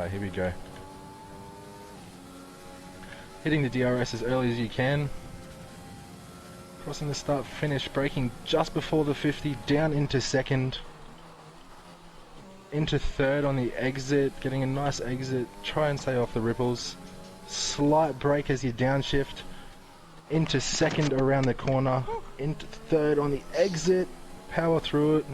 Alright, here we go. Hitting the DRS as early as you can. Crossing the start finish, braking just before the 50, down into second. Into third on the exit, getting a nice exit. Try and stay off the ripples. Slight brake as you downshift. Into second around the corner. Into third on the exit. Power through it.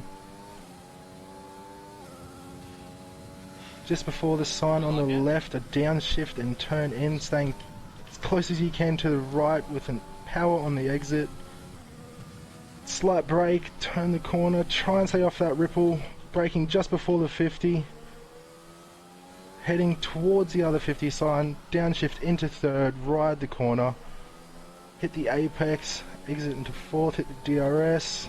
Just before the sign on the left, a downshift and turn in, staying as close as you can to the right with a power on the exit. Slight brake, turn the corner, try and stay off that ripple. Braking just before the 50. Heading towards the other 50 sign, downshift into third, ride the corner. Hit the apex, exit into fourth, hit the DRS.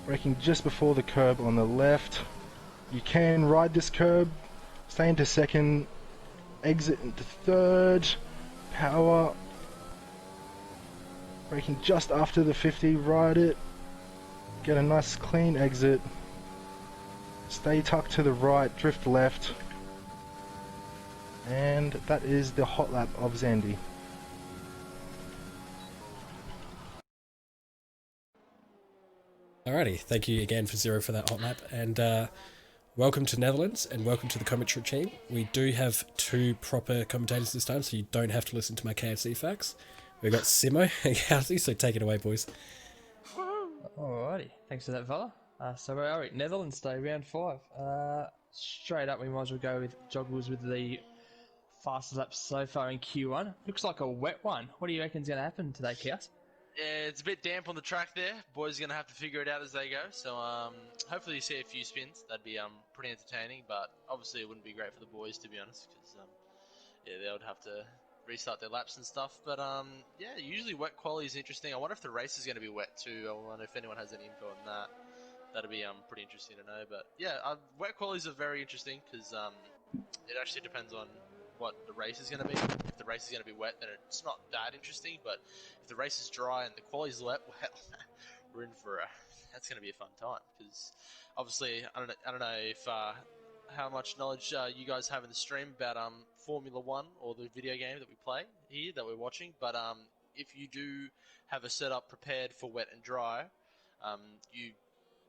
Braking just before the curb on the left. You can ride this curb, stay into second, exit into third, power. Braking just after the 50, ride it. Get a nice clean exit. Stay tucked to the right, drift left. And that is the hot lap of Zandy. Alrighty, thank you again for Zero for that hot lap, and welcome to Netherlands and welcome to the commentary team. We do have two proper commentators this time, so you don't have to listen to my KFC facts. We've got Simo and Kelsey, so take it away, boys. Alrighty, thanks for that, fella. So where are we? Netherlands Day, round 5. Straight up, we might as well go with Joggles with the fastest lap so far in Q1. Looks like a wet one. What do you reckon's going to happen today, Chaos? Yeah, it's a bit damp on the track there. Boys are going to have to figure it out as they go. So hopefully you see a few spins. That'd be pretty entertaining, but obviously it wouldn't be great for the boys, to be honest, because yeah, they would have to restart their laps and stuff. But yeah, usually wet quali is interesting. I wonder if the race is going to be wet too. I wonder if anyone has any info on that. That'd be pretty interesting to know. But yeah, wet qualies are very interesting because it actually depends on what the race is going to be. If the race is going to be wet, then it's not that interesting. But if the race is dry and the quali's wet, well, we're in for that's going to be a fun time. Because obviously, I don't know if how much knowledge you guys have in the stream about Formula One or the video game that we play here that we're watching. But if you do have a setup prepared for wet and dry, you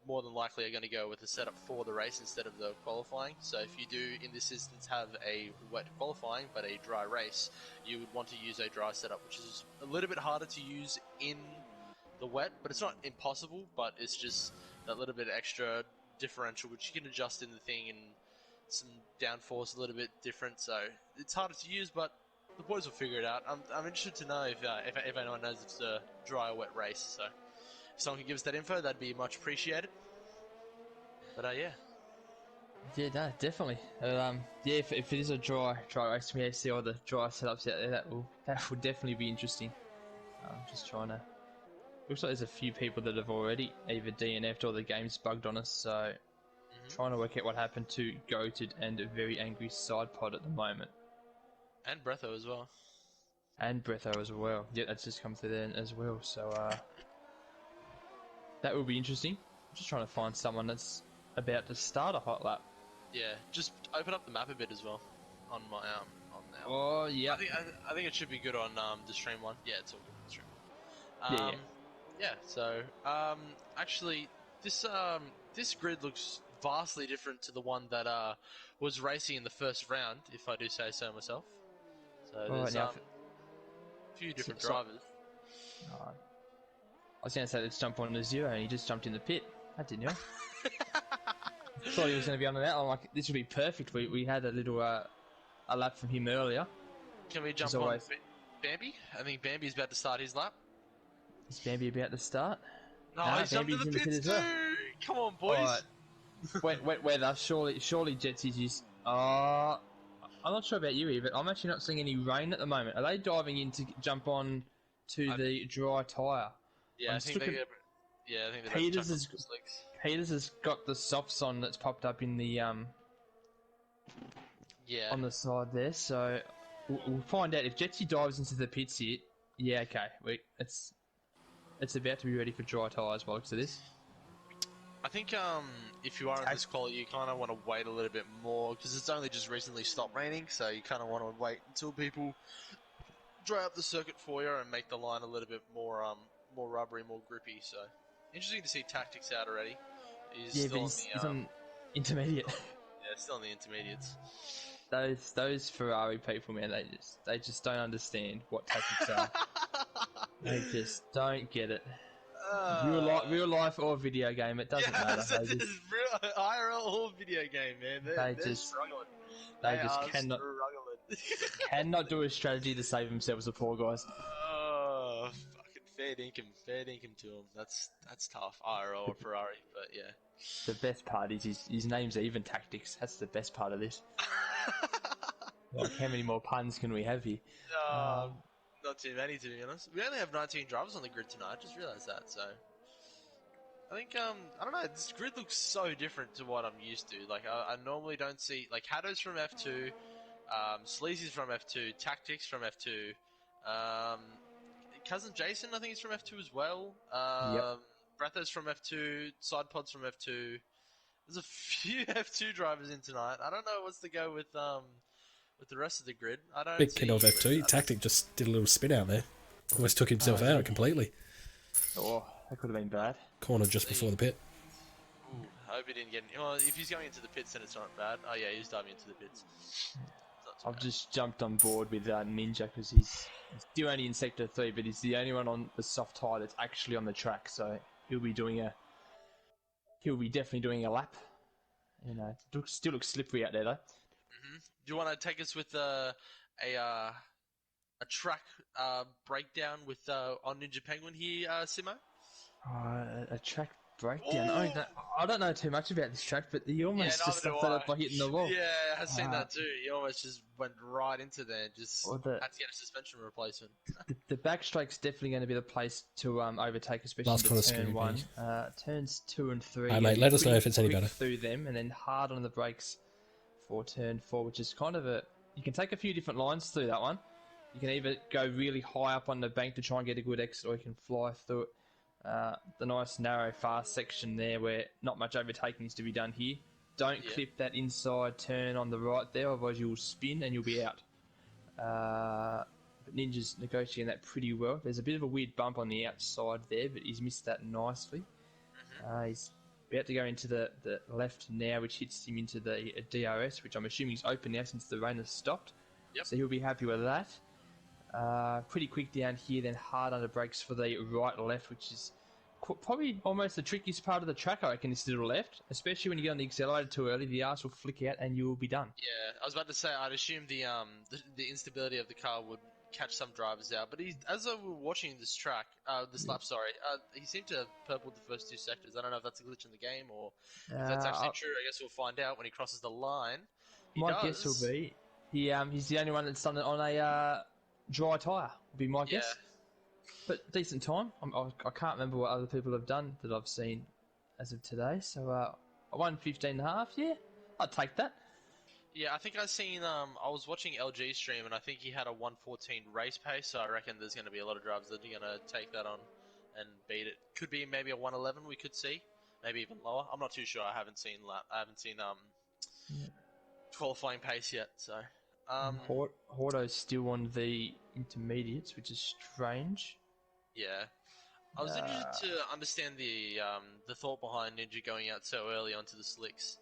more than likely are going to go with the setup for the race instead of the qualifying. So if you do, in this instance, have a wet qualifying but a dry race, you would want to use a dry setup, which is a little bit harder to use in the wet, but it's not impossible, but it's just that little bit extra differential, which you can adjust in the thing, and some downforce a little bit different, so it's harder to use, but the boys will figure it out. I'm interested to know if anyone knows if it's a dry or wet race, so if someone can give us that info, that'd be much appreciated. But yeah. Yeah, no, definitely. Yeah, if it is a dry race, we see all the dry setups out there. That will definitely be interesting. Just trying to. Looks like there's a few people that have already either DNF'd or the game's bugged on us. So trying to work out what happened to Goated and a very angry side pod at the moment. And Breatho as well. Yeah, that's just come through there as well. So that will be interesting. I'm just trying to find someone that's about to start a hot lap. Yeah, just open up the map a bit as well on my on now. Oh yeah. I think it should be good on the stream one. Yeah, it's all good on the stream. Yeah. So actually, this grid looks vastly different to the one that was racing in the first round, if I do say so myself. So there's a few different drivers. I was going to say let's jump on the Zero, and he just jumped in the pit. That didn't help. Thought he was going to be on the out. I'm like, this would be perfect. We had a little a lap from him earlier. Can we jump on Bambi? I think Bambi's about to start his lap. Is Bambi about to start? No, he's jumped in the pits too! Well. Come on, boys! Wet weather. Surely Jetsy's just... I'm not sure about you here, but I'm actually not seeing any rain at the moment. Are they diving in to jump on to the dry tyre? Yeah, I think Peters has got the softs on that's popped up in the on the side there. So we'll find out if Jetsy dives into the pits here. Yeah, okay. It's about to be ready for dry tyres by looks of this. I think if you are in this quality, you kind of want to wait a little bit more because it's only just recently stopped raining, so you kind of want to wait until people dry up the circuit for you and make the line a little bit more rubbery, more grippy. So interesting to see Tactics out already. He's Yeah, still but on he's on intermediate. still on the intermediates. Those Ferrari people, man, they just don't understand what tactics are. They just don't get it. Real life or video game, it doesn't matter. Yes, it is real IRL or video game, man. They're struggling. They They just are struggling. cannot do a strategy to save themselves, the poor guys. Oh, fucking fair dinkum to him. That's tough. IRL or Ferrari, but yeah. The best part is his name's even Tactics. That's the best part of this. Like, how many more puns can we have here? Not too many, to be honest. We only have 19 drivers on the grid tonight. I just realised that. So I think I don't know. This grid looks so different to what I'm used to. Like I normally don't see like Haddo's from F2, Sleazy's from F2, Tactics from F2, cousin Jason I think is from F2 as well. Yep. Bretha's from F2, Sidepod's from F2. There's a few F2 drivers in tonight. I don't know what's to go with the rest of the grid. I don't Big see kid of F2. Tactic just did a little spin out there. Almost took himself out completely. Oh, that could have been bad. Corner just before the pit. Ooh, I hope he didn't get. Well, if he's going into the pits, then it's not bad. Oh yeah, he's diving into the pits. I've just jumped on board with Ninja because he's still only in Sector 3, but he's the only one on the soft tire that's actually on the track, so he'll be definitely doing a lap. You know, still looks slippery out there though. Do you want to take us with a track breakdown with on Ninja Penguin here, Simo? A track breakdown. I don't know too much about this track, but he almost just stuffed that up by hitting the wall. Yeah, I've seen that too. He almost just went right into there and just had to get a suspension replacement. The backstrake's definitely going to be the place to overtake, especially Last corner's turn scary, 1. Turns 2 and 3. Hey, mate, let us know if it's any quick better. Through them, and then hard on the brakes for turn 4, which is kind of you can take a few different lines through that one. You can either go really high up on the bank to try and get a good exit, or you can fly through it. The nice narrow fast section there where not much overtaking is to be done here. Don't clip that inside turn on the right there, otherwise you'll spin and you'll be out. But Ninja's negotiating that pretty well. There's a bit of a weird bump on the outside there, but he's missed that nicely. He's about to go into the left now, which hits him into the DRS, which I'm assuming is open now since the rain has stopped. Yep. So he'll be happy with that. Pretty quick down here, then hard under brakes for the right-left, which is probably almost the trickiest part of the track, I reckon, this little left. Especially when you get on the accelerator too early, the arse will flick out and you will be done. Yeah, I was about to say, I'd assume the instability of the car would catch some drivers out. But as we were watching this track, this lap, sorry, he seemed to have purpled the first two sectors. I don't know if that's a glitch in the game or if that's actually true. I guess we'll find out when he crosses the line. My guess will be he's the only one that's done it on a dry tyre, would be my guess. But decent time. I can't remember what other people have done that I've seen as of today. So I won 15.5, yeah. I'd take that. Yeah, I think I seen. I was watching LG stream, and I think he had a 1:14 race pace. So I reckon there's going to be a lot of drivers that are going to take that on and beat it. Could be maybe a 1:11. We could see, maybe even lower. I'm not too sure. I haven't seen qualifying pace yet. So Horto's still on the intermediates, which is strange. Yeah, I was interested to understand the thought behind Ninja going out so early onto the slicks.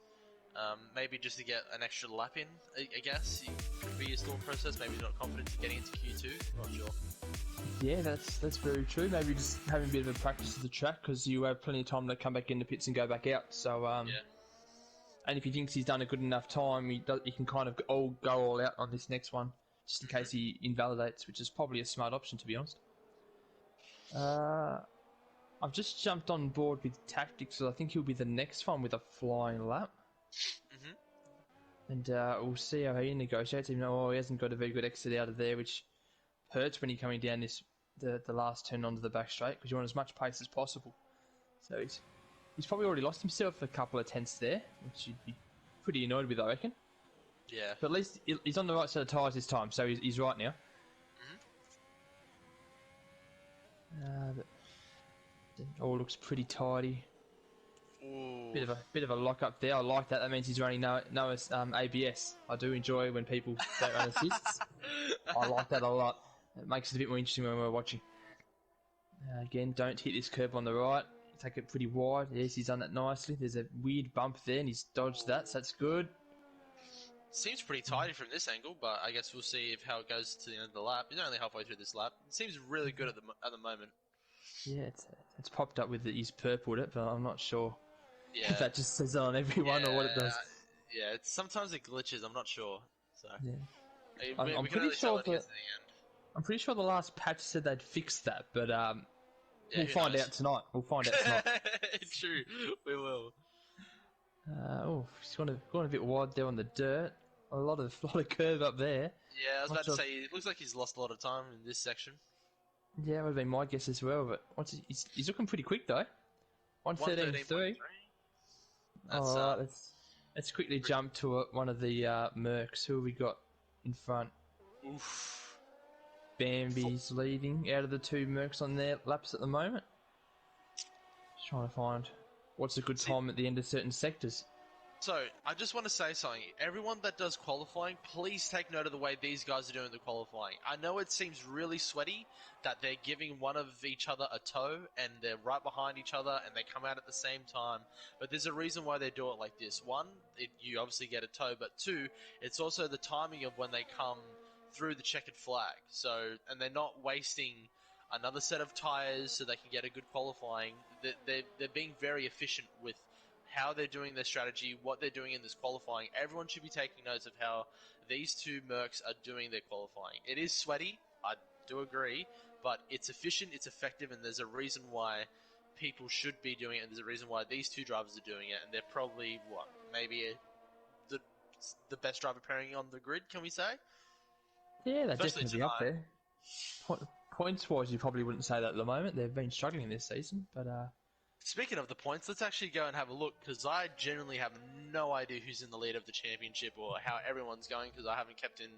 Maybe just to get an extra lap in, I guess. It could be his thought process. Maybe he's not confident in getting into Q2. Not sure. Yeah, that's very true. Maybe just having a bit of a practice of the track because you have plenty of time to come back in the pits and go back out. So, and if he thinks he's done a good enough time, he can kind of go all out on this next one, just in case he invalidates, which is probably a smart option, to be honest. I've just jumped on board with Tactics, so I think he'll be the next one with a flying lap. And we'll see how he negotiates, even though he hasn't got a very good exit out of there, which hurts when you're coming down the last turn onto the back straight, because you want as much pace as possible. So he's probably already lost himself a couple of tenths there, which you'd be pretty annoyed with, I reckon. Yeah. But at least he's on the right set of tyres this time, so he's right now. But it all looks pretty tidy. Ooh, Bit of a lock up there. I like that. That means he's running no ABS. I do enjoy when people don't run assists. I like that a lot. It makes it a bit more interesting when we're watching. Again, don't hit this curb on the right. Take it pretty wide. Yes, he's done that nicely. There's a weird bump there, and he's dodged that, so that's good. Seems pretty tidy from this angle, but I guess we'll see how it goes to the end of the lap. He's only halfway through this lap. It seems really good at the moment. Yeah, it's popped up with he's purpled it, but I'm not sure Yeah. if that just says it on everyone or what it does. Yeah, sometimes it glitches. I'm not sure. So Yeah. we I'm can pretty only tell sure when it gets to the end. I'm pretty sure the last patch said they'd fixed that, but Yeah, we'll who find knows? out tonight. True, we will. He's gone a bit wide there on the dirt. A lot of curve up there. Yeah, I was Not about to sure- say, it looks like he's lost a lot of time in this section. Yeah, that would have been my guess as well. But he's looking pretty quick though. 1:13.3. That's Alright, let's quickly jump to one of the Mercs. Who have we got in front? oof. Bambi's leading out of the two Mercs on their laps at the moment. Just trying to find what's a good time at the end of certain sectors. So, I just want to say something. Everyone that does qualifying, please take note of the way these guys are doing the qualifying. I know it seems really sweaty that they're giving one of each other a tow and they're right behind each other and they come out at the same time. But there's a reason why they do it like this. One, you obviously get a tow, but two, it's also the timing of when they come through the checkered flag. So, and they're not wasting another set of tyres so they can get a good qualifying. They're being very efficient with how they're doing their strategy, what they're doing in this qualifying. Everyone should be taking notes of how these two Mercs are doing their qualifying. It is sweaty, I do agree, but it's efficient, it's effective, and there's a reason why people should be doing it, and there's a reason why these two drivers are doing it, and they're probably, the best driver pairing on the grid, can we say? Yeah, they're Especially definitely up tonight. there. Points-wise, you probably wouldn't say that at the moment. They've been struggling this season, but Speaking of the points, let's actually go and have a look, because I genuinely have no idea who's in the lead of the championship or how everyone's going, because I haven't kept in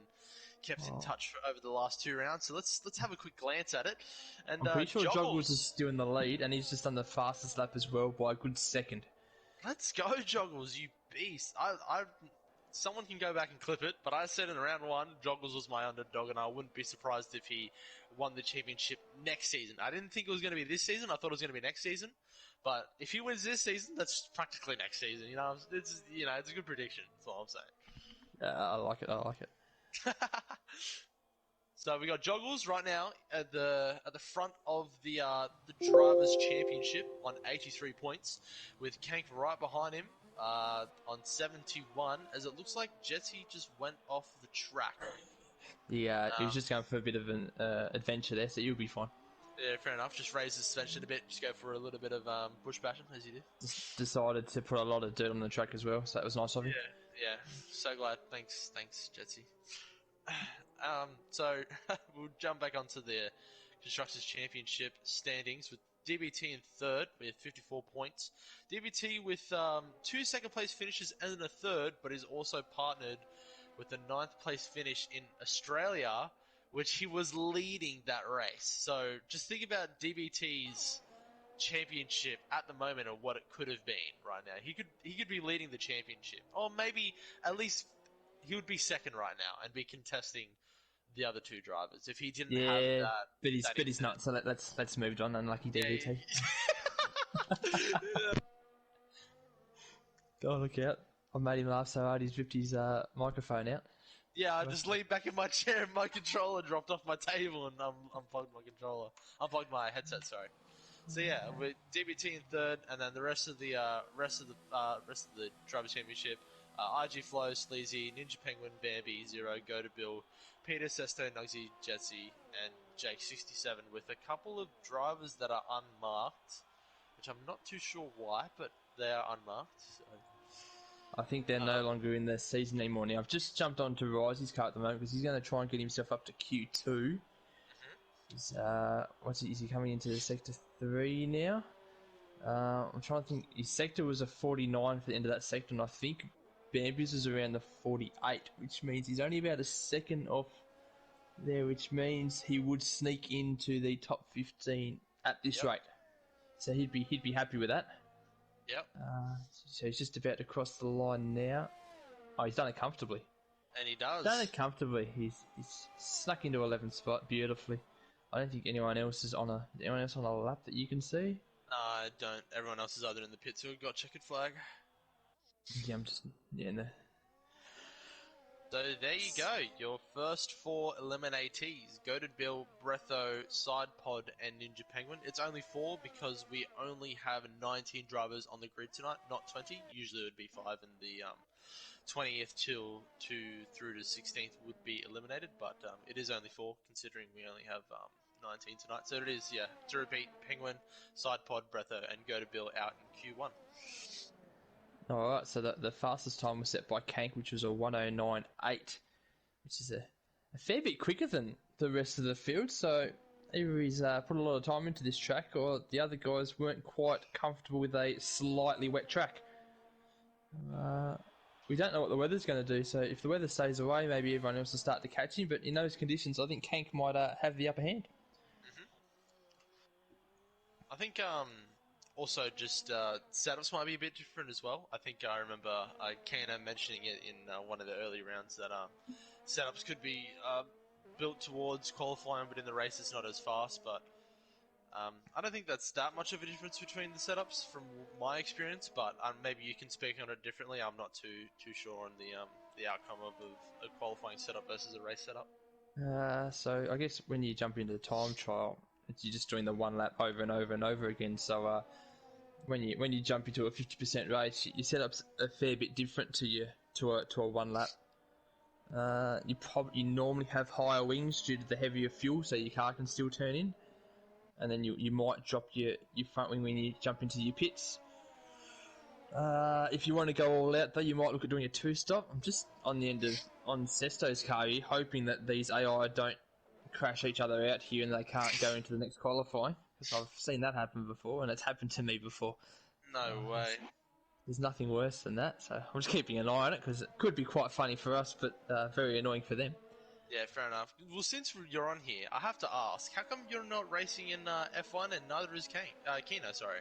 touch over the last two rounds. So let's have a quick glance at it. And I'm pretty sure Joggles, Joggles is still in the lead, and he's just done the fastest lap as well by a good second. let's go, Joggles, you beast! Someone can go back and clip it, but I said in round one, Joggles was my underdog, and I wouldn't be surprised if he won the championship next season. I didn't think it was going to be this season. I thought it was going to be next season. But if he wins this season, that's practically next season. It's a good prediction. That's all I'm saying. I like it. So we got Joggles right now at the front of the drivers' championship on 83 points, with Kank right behind him on 71. As it looks like Jetsy just went off the track. Yeah, he was just going for a bit of an adventure there, so you'll be fine. Yeah, fair enough. Just raise the suspension a bit. Just go for a little bit of bush bashing, as you do. Just decided to put a lot of dirt on the track as well, so that was nice of him. Yeah. So glad. Thanks, Jetsy. So we'll jump back onto the Constructors' Championship standings with DBT in third with 54 points. DBT with 2 second place finishes and a third, but is also partnered with the 9th place finish in Australia, which he was leading that race. So just think about DBT's championship at the moment or what it could have been right now. He could be leading the championship, or maybe at least he would be second right now and be contesting the other two drivers if he didn't have that. But he's not. So let's move on. Unlucky DBT. Oh, look out! I made him laugh so hard he's ripped his microphone out. Yeah, I just leaned back in my chair and my controller dropped off my table and unplugged my headset. Sorry. So yeah, with DBT in third, and then the rest of the drivers' championship. IG Flow, Sleazy, Ninja Penguin, Bambi, Zero, Go to Bill, Peter, Sesto, Nugsy, Jetsy, and Jake 67, with a couple of drivers that are unmarked, which I'm not too sure why, but they are unmarked. So. I think they're no longer in the season anymore now. I've just jumped onto Risey's car at the moment because he's going to try and get himself up to Q2. Is he coming into Sector 3 now? I'm trying to think. His sector was a 49 for the end of that sector, and I think Bambi's is around the 48, which means he's only about a second off there, which means he would sneak into the top 15 at this rate. So he'd be happy with that. Yep. So he's just about to cross the line now. Oh, he's done it comfortably. And he does. Done it comfortably. He's snuck into 11th spot beautifully. I don't think anyone else is on a lap that you can see. I don't. Everyone else is either in the pits or got checkered flag. Yeah, I'm just in there. So there you go. Your first 4 eliminatees. Goated Bill, Breatho, Side Pod, and Ninja Penguin. It's only 4 because we only have 19 drivers on the grid tonight, not 20. Usually it would be 5 and the 20th through to 16th would be eliminated, but it is only 4 considering we only have 19 tonight. So it is, yeah, to repeat, Penguin, Side Pod, Breatho, and Goated Bill out in Q1. Alright, so the fastest time was set by Kank, which was a 109.8, which is a fair bit quicker than the rest of the field. So either he's put a lot of time into this track, or the other guys weren't quite comfortable with a slightly wet track. We don't know what the weather's going to do, so if the weather stays away, maybe everyone else will start to catch him. But in those conditions, I think Kank might have the upper hand. I think also just setups might be a bit different as well. I think I remember Kana mentioning it in one of the early rounds that setups could be built towards qualifying, but in the race it's not as fast. But I don't think that's that much of a difference between the setups from my experience. But maybe you can speak on it differently. I'm not too sure on the outcome of a qualifying setup versus a race setup. So I guess when you jump into the time trial, you're just doing the one lap over and over and over again. So when you jump into a 50% race, your setup's a fair bit different to a one lap. You normally have higher wings due to the heavier fuel, so your car can still turn in, and then you might drop your front wing when you jump into your pits. If you want to go all out, though, you might look at doing a 2-stop. I'm just on the end on Sesto's car here, hoping that these AI don't crash each other out here and they can't go into the next qualifying, because I've seen that happen before, and it's happened to me before. No way. There's nothing worse than that, so I'm just keeping an eye on it, because it could be quite funny for us, but very annoying for them. Yeah, fair enough. Well, since you're on here, I have to ask, how come you're not racing in F1 and neither is Kino, sorry?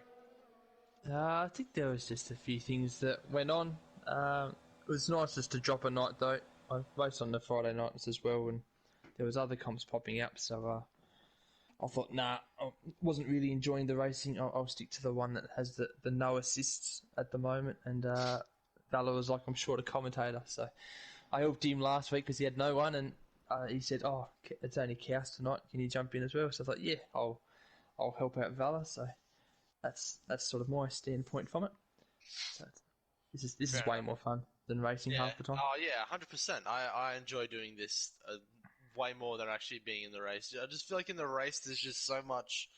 I think there was just a few things that went on. It was nice just to drop a night, though. I raced on the Friday nights as well, and there was other comps popping up, so I thought, nah, I wasn't really enjoying the racing. I'll stick to the one that has the no assists at the moment, and Vala was like, I'm short a commentator, so I helped him last week because he had no one, and he said, oh, it's only Cows tonight, can you jump in as well? So I thought, yeah, I'll help out Vala, so that's sort of my standpoint from it. So this is way more fun than racing half the time. Oh, yeah, 100%. I enjoy doing this way more than actually being in the race. I just feel like in the race there's just so much.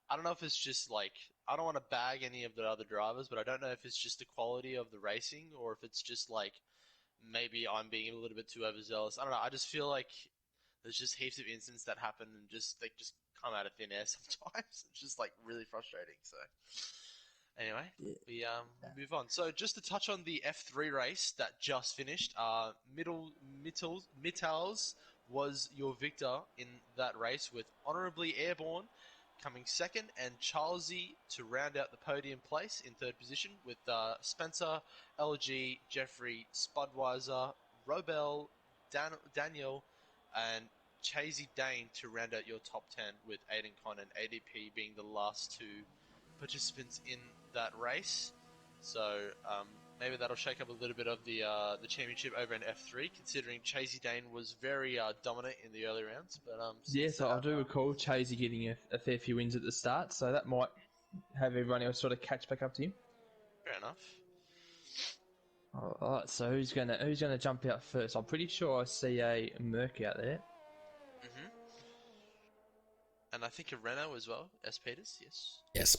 I don't know if it's just like, I don't want to bag any of the other drivers, but I don't know if it's just the quality of the racing or if it's just like maybe I'm being a little bit too overzealous. I don't know. I just feel like there's just heaps of incidents that happen and just come out of thin air sometimes. It's just like really frustrating. So anyway, we move on. So just to touch on the F3 race that just finished, Mittals was your victor in that race with Honourably Airborne coming second, and Charlesy to round out the podium place in third position with Spencer, LG, Jeffrey, Spudweiser, Robel, Daniel, and Chasey Dane to round out your top 10, with Aiden Con and ADP being the last 2 participants in that race. So maybe that'll shake up a little bit of the championship over in F3, considering Chasey Dane was very dominant in the early rounds. But so I do recall Chasey getting a fair few wins at the start, so that might have everyone else sort of catch back up to him. Fair enough. Alright, so who's gonna jump out first? I'm pretty sure I see a Merc out there. Mm-hmm. And I think a Renault as well, S. Peters, yes. Yes,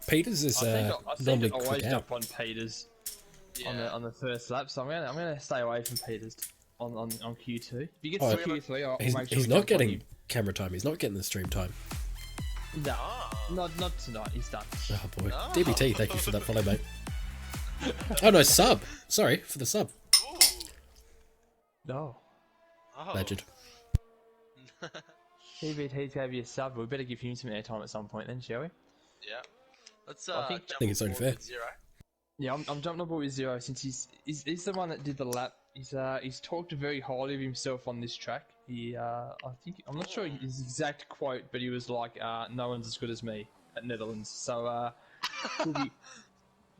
Peters is I normally always quick jump out. on Peters on the first lap, so I'm gonna stay away from Peters on Q2. If he gets to Q3, I'll make sure he's not getting camera time. He's not getting the stream time. No, not tonight. He's done. Oh boy, DBT, thank you for that follow, mate. Oh no, sub. Sorry for the sub. No. Oh. Legend. DBT's gave you a sub. We better give him some airtime at some point then, shall we? Yeah. Let's I think it's only fair. Zero. Yeah, I'm jumping on board with Zero since he's the one that did the lap. He's talked very highly of himself on this track. I'm not sure his exact quote, but he was like, "No one's as good as me at Netherlands." So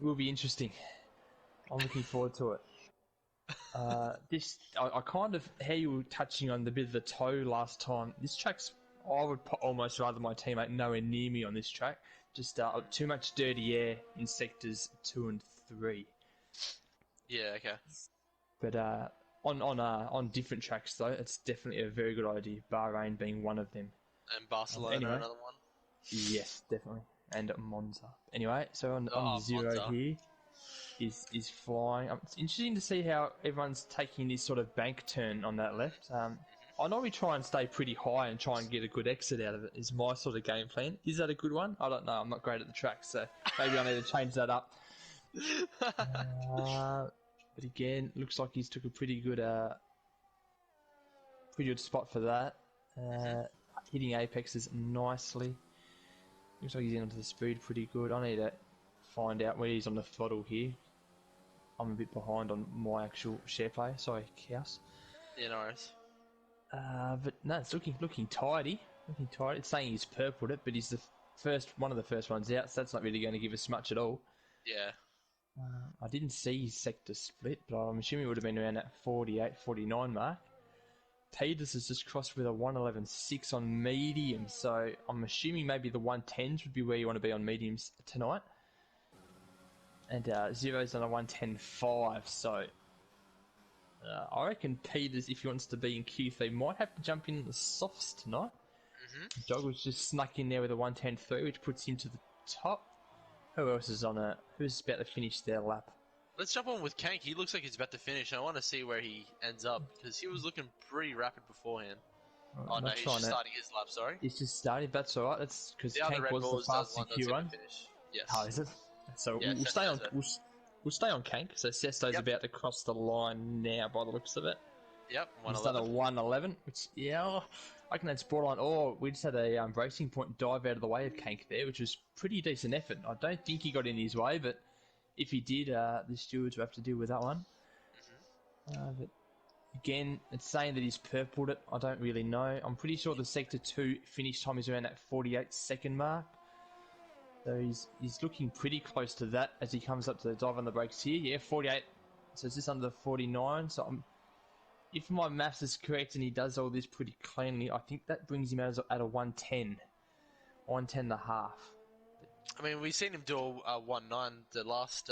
will be interesting. I'm looking forward to it. I kind of how you were touching on the bit of the toe last time. This track's I would almost rather my teammate nowhere near me on this track. Just too much dirty air in sectors 2 and 3. Yeah, okay. But on different tracks though, it's definitely a very good idea. Bahrain being one of them. And Barcelona, Anyway. another one. Yes, definitely, and Monza. Anyway, so on Oh, Zero Monza. here is flying. It's interesting to see how everyone's taking this sort of bank turn on that left. I know we try and stay pretty high and try and get a good exit out of it. Is my sort of game plan. Is that a good one? I don't know. I'm not great at the track, so maybe I need to change that up. But again, looks like he's took a pretty good spot for that. Hitting apexes nicely. Looks like he's into the speed pretty good. I need to find out where he's on the throttle here. I'm a bit behind on my actual share play. Sorry, Chaos. Yeah, no worries. But no, it's looking tidy. Looking tidy. It's saying he's purpled it, but he's one of the first ones out, so that's not really going to give us much at all. Yeah. I didn't see his sector split, but I'm assuming it would have been around that 48, 49 mark. Peters has just crossed with a 111.6 on medium, so I'm assuming maybe the 110s would be where you want to be on mediums tonight. And Zero's on a 110.5, so I reckon Peters, if he wants to be in Q3, might have to jump in the softs tonight. Joggle's just snuck in there with a 110.3, which puts him to the top. Who else is on who's about to finish their lap? Let's jump on with Kank. He looks like he's about to finish. I want to see where he ends up because he was looking pretty rapid beforehand. Oh no, he's just starting his lap. Sorry, he's just starting. That's all right. That's because Kank was the fastest Q1. Yes. Oh, is it? So yeah, we'll stay on. We'll stay on Kank. So Sesto's about to cross the line now, by the looks of it. Yep, 111. He's done a 111, which I can add borderline. Oh, we just had a racing point dive out of the way of Kank there, which was pretty decent effort. I don't think he got in his way, but if he did, the stewards will have to deal with that one. But again, it's saying that he's purpled it. I don't really know. I'm pretty sure the Sector 2 finish time is around that 48-second mark. So he's looking pretty close to that as he comes up to the dive on the brakes here. Yeah, 48. So it's just under 49. So if my maths is correct and he does all this pretty cleanly, I think that brings him out at a 110. 110.5. I mean, we've seen him do a 1.9 the last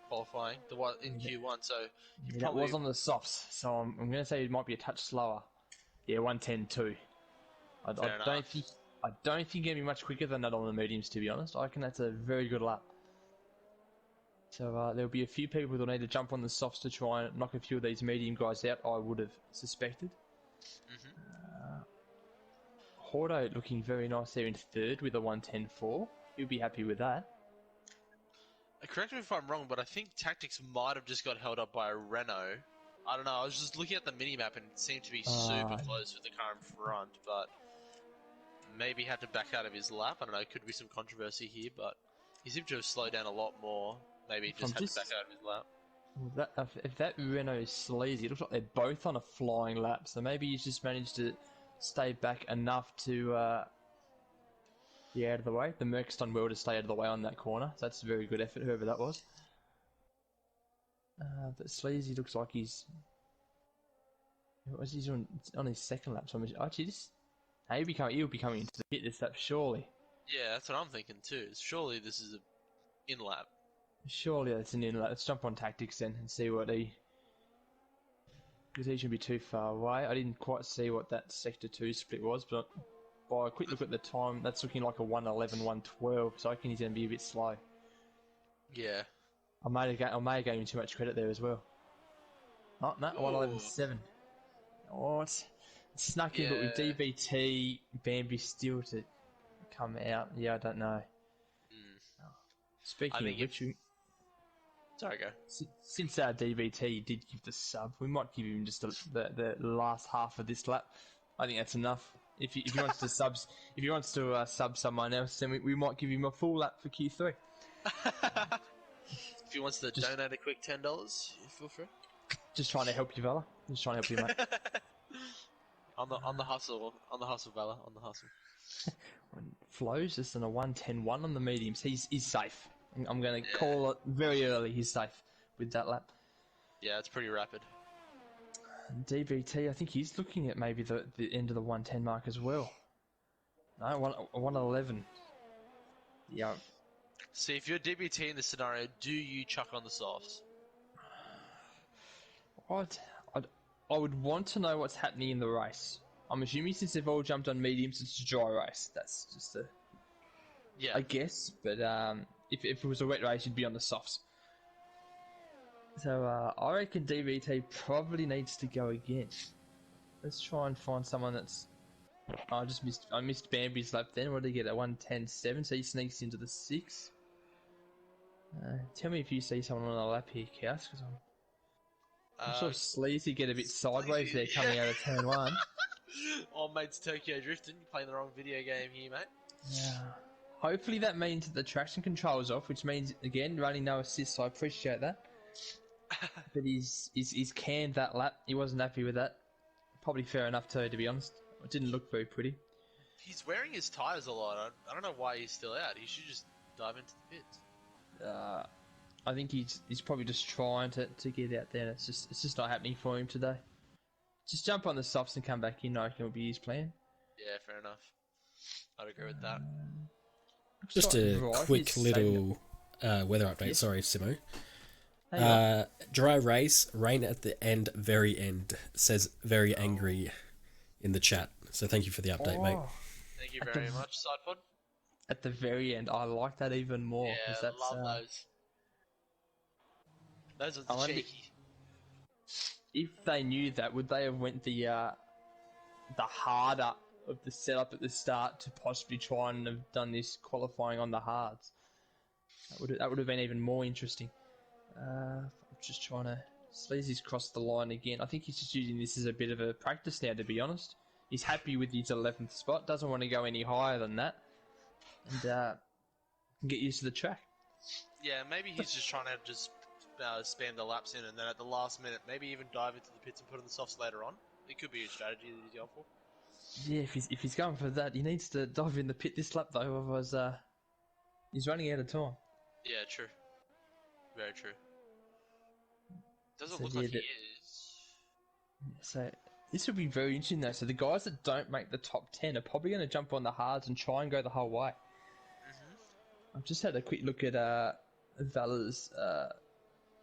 qualifying, the one in Q1. So that was on the softs. So I'm going to say it might be a touch slower. Yeah, 110.2. I don't think he'll be much quicker than that on the mediums, to be honest. I reckon that's a very good lap. So there'll be a few people that'll need to jump on the softs to try and knock a few of these medium guys out, I would have suspected. Hordo looking very nice there in third with a 110.4. He'll be happy with that. Correct me if I'm wrong, but I think Tactics might have just got held up by a Renault. I don't know, I was just looking at the minimap and it seemed to be super close with the car in front, but maybe had to back out of his lap. I don't know, could be some controversy here, but he seemed to have slowed down a lot more. Maybe he just had to back out of his lap. If that Renault is sleazy, it looks like they're both on a flying lap, so maybe he's just managed to stay back enough to be out of the way. The Merc's done well to stay out of the way on that corner, so that's a very good effort, whoever that was. But sleazy looks like he's on his second lap, so actually he'll be coming into the pit this lap, surely. Yeah, that's what I'm thinking too. Surely this is an in lap. Surely that's an in lap. Let's jump on Tactics then and see what because he shouldn't be too far away. I didn't quite see what that Sector 2 split was, but by a quick look at the time, that's looking like a 111, 112, so I reckon he's going to be a bit slow. Yeah. I may have given him too much credit there as well. Oh, no, 111.7. Oh, it's snuck in, but with DBT, Bambi still to come out, yeah, I don't know. Speaking of which, sorry, go. Since our DBT did give the sub, we might give him just the last half of this lap. I think that's enough. If he wants to sub someone else, then we might give him a full lap for Q3. If he wants to Just- donate a quick $10, feel free. Just trying to help you, fella. Just trying to help you, mate. on the hustle, Bella, on the hustle. Flo's just on a 1:10.1 on the mediums. He's safe. I'm going to call it very early. He's safe with that lap. Yeah, it's pretty rapid. DBT, I think he's looking at maybe the end of the 1:10 mark as well. No, 1:11. Yeah. See, if you're DBT in this scenario, do you chuck on the softs? I would want to know what's happening in the race. I'm assuming since they've all jumped on mediums, it's a dry race. That's just I guess. But if it was a wet race, you'd be on the softs. So I reckon DBT probably needs to go again. Let's try and find someone that's. I missed Bambi's lap then. What did he get at 1:10.7? So he sneaks into the 6. Tell me if you see someone on the lap here, Kaus, because I'm sort of sleazy, get a bit sideways there coming out of turn 1. Old mate's Tokyo drifting, playing the wrong video game here, mate. Yeah. Hopefully that means that the traction control's off, which means, again, running no assist, so I appreciate that. But he's canned that lap. He wasn't happy with that. Probably fair enough too, to be honest. It didn't look very pretty. He's wearing his tyres a lot. I don't know why he's still out. He should just dive into the pits. I think he's probably just trying to get out there. And it's just not happening for him today. Just jump on the softs and come back in. I reckon will be his plan. Yeah, fair enough. I'd agree with that. Just a quick little weather update. Yes. Sorry, Simo. Hey, Dry race, rain at the end, very end. Says very angry in the chat. So thank you for the update, mate. Thank you very much, Sidepod. At the very end, I like that even more. Yeah, 'cause that's, love those. Those I are wonder- cheeky. If they knew that, would they have went the harder of the setup at the start to possibly try and have done this qualifying on the hards? That would have been even more interesting. I'm just trying to. Sleazy's crossed the line again. I think he's just using this as a bit of a practice now, to be honest. He's happy with his 11th spot, doesn't want to go any higher than that, and can get used to the track. Yeah, maybe he's just trying to just spam the laps in, and then at the last minute, maybe even dive into the pits and put in the softs later on. It could be a strategy that he's going for. Yeah, if he's going for that, he needs to dive in the pit this lap though, otherwise he's running out of time. Yeah, true. Very true. Doesn't So, look yeah, like he that- is. So this would be very interesting though. So the guys that don't make the top 10 are probably going to jump on the hards and try and go the whole way. I've just had a quick look at Vala's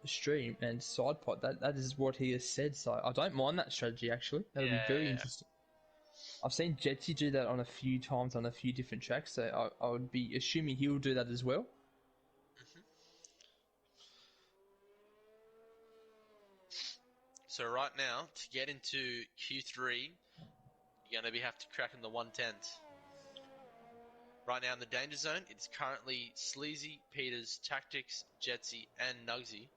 stream and sidepod. That is what he has said. So I don't mind that strategy actually. That would be very interesting. I've seen Jetsy do that on a few times on a few different tracks. So I would be assuming he'll do that as well. So right now, to get into Q3, you're going to have to crack in the 110s. Right now in the danger zone, it's currently Sleazy, Peters, Tactics, Jetsy, and Nugsy,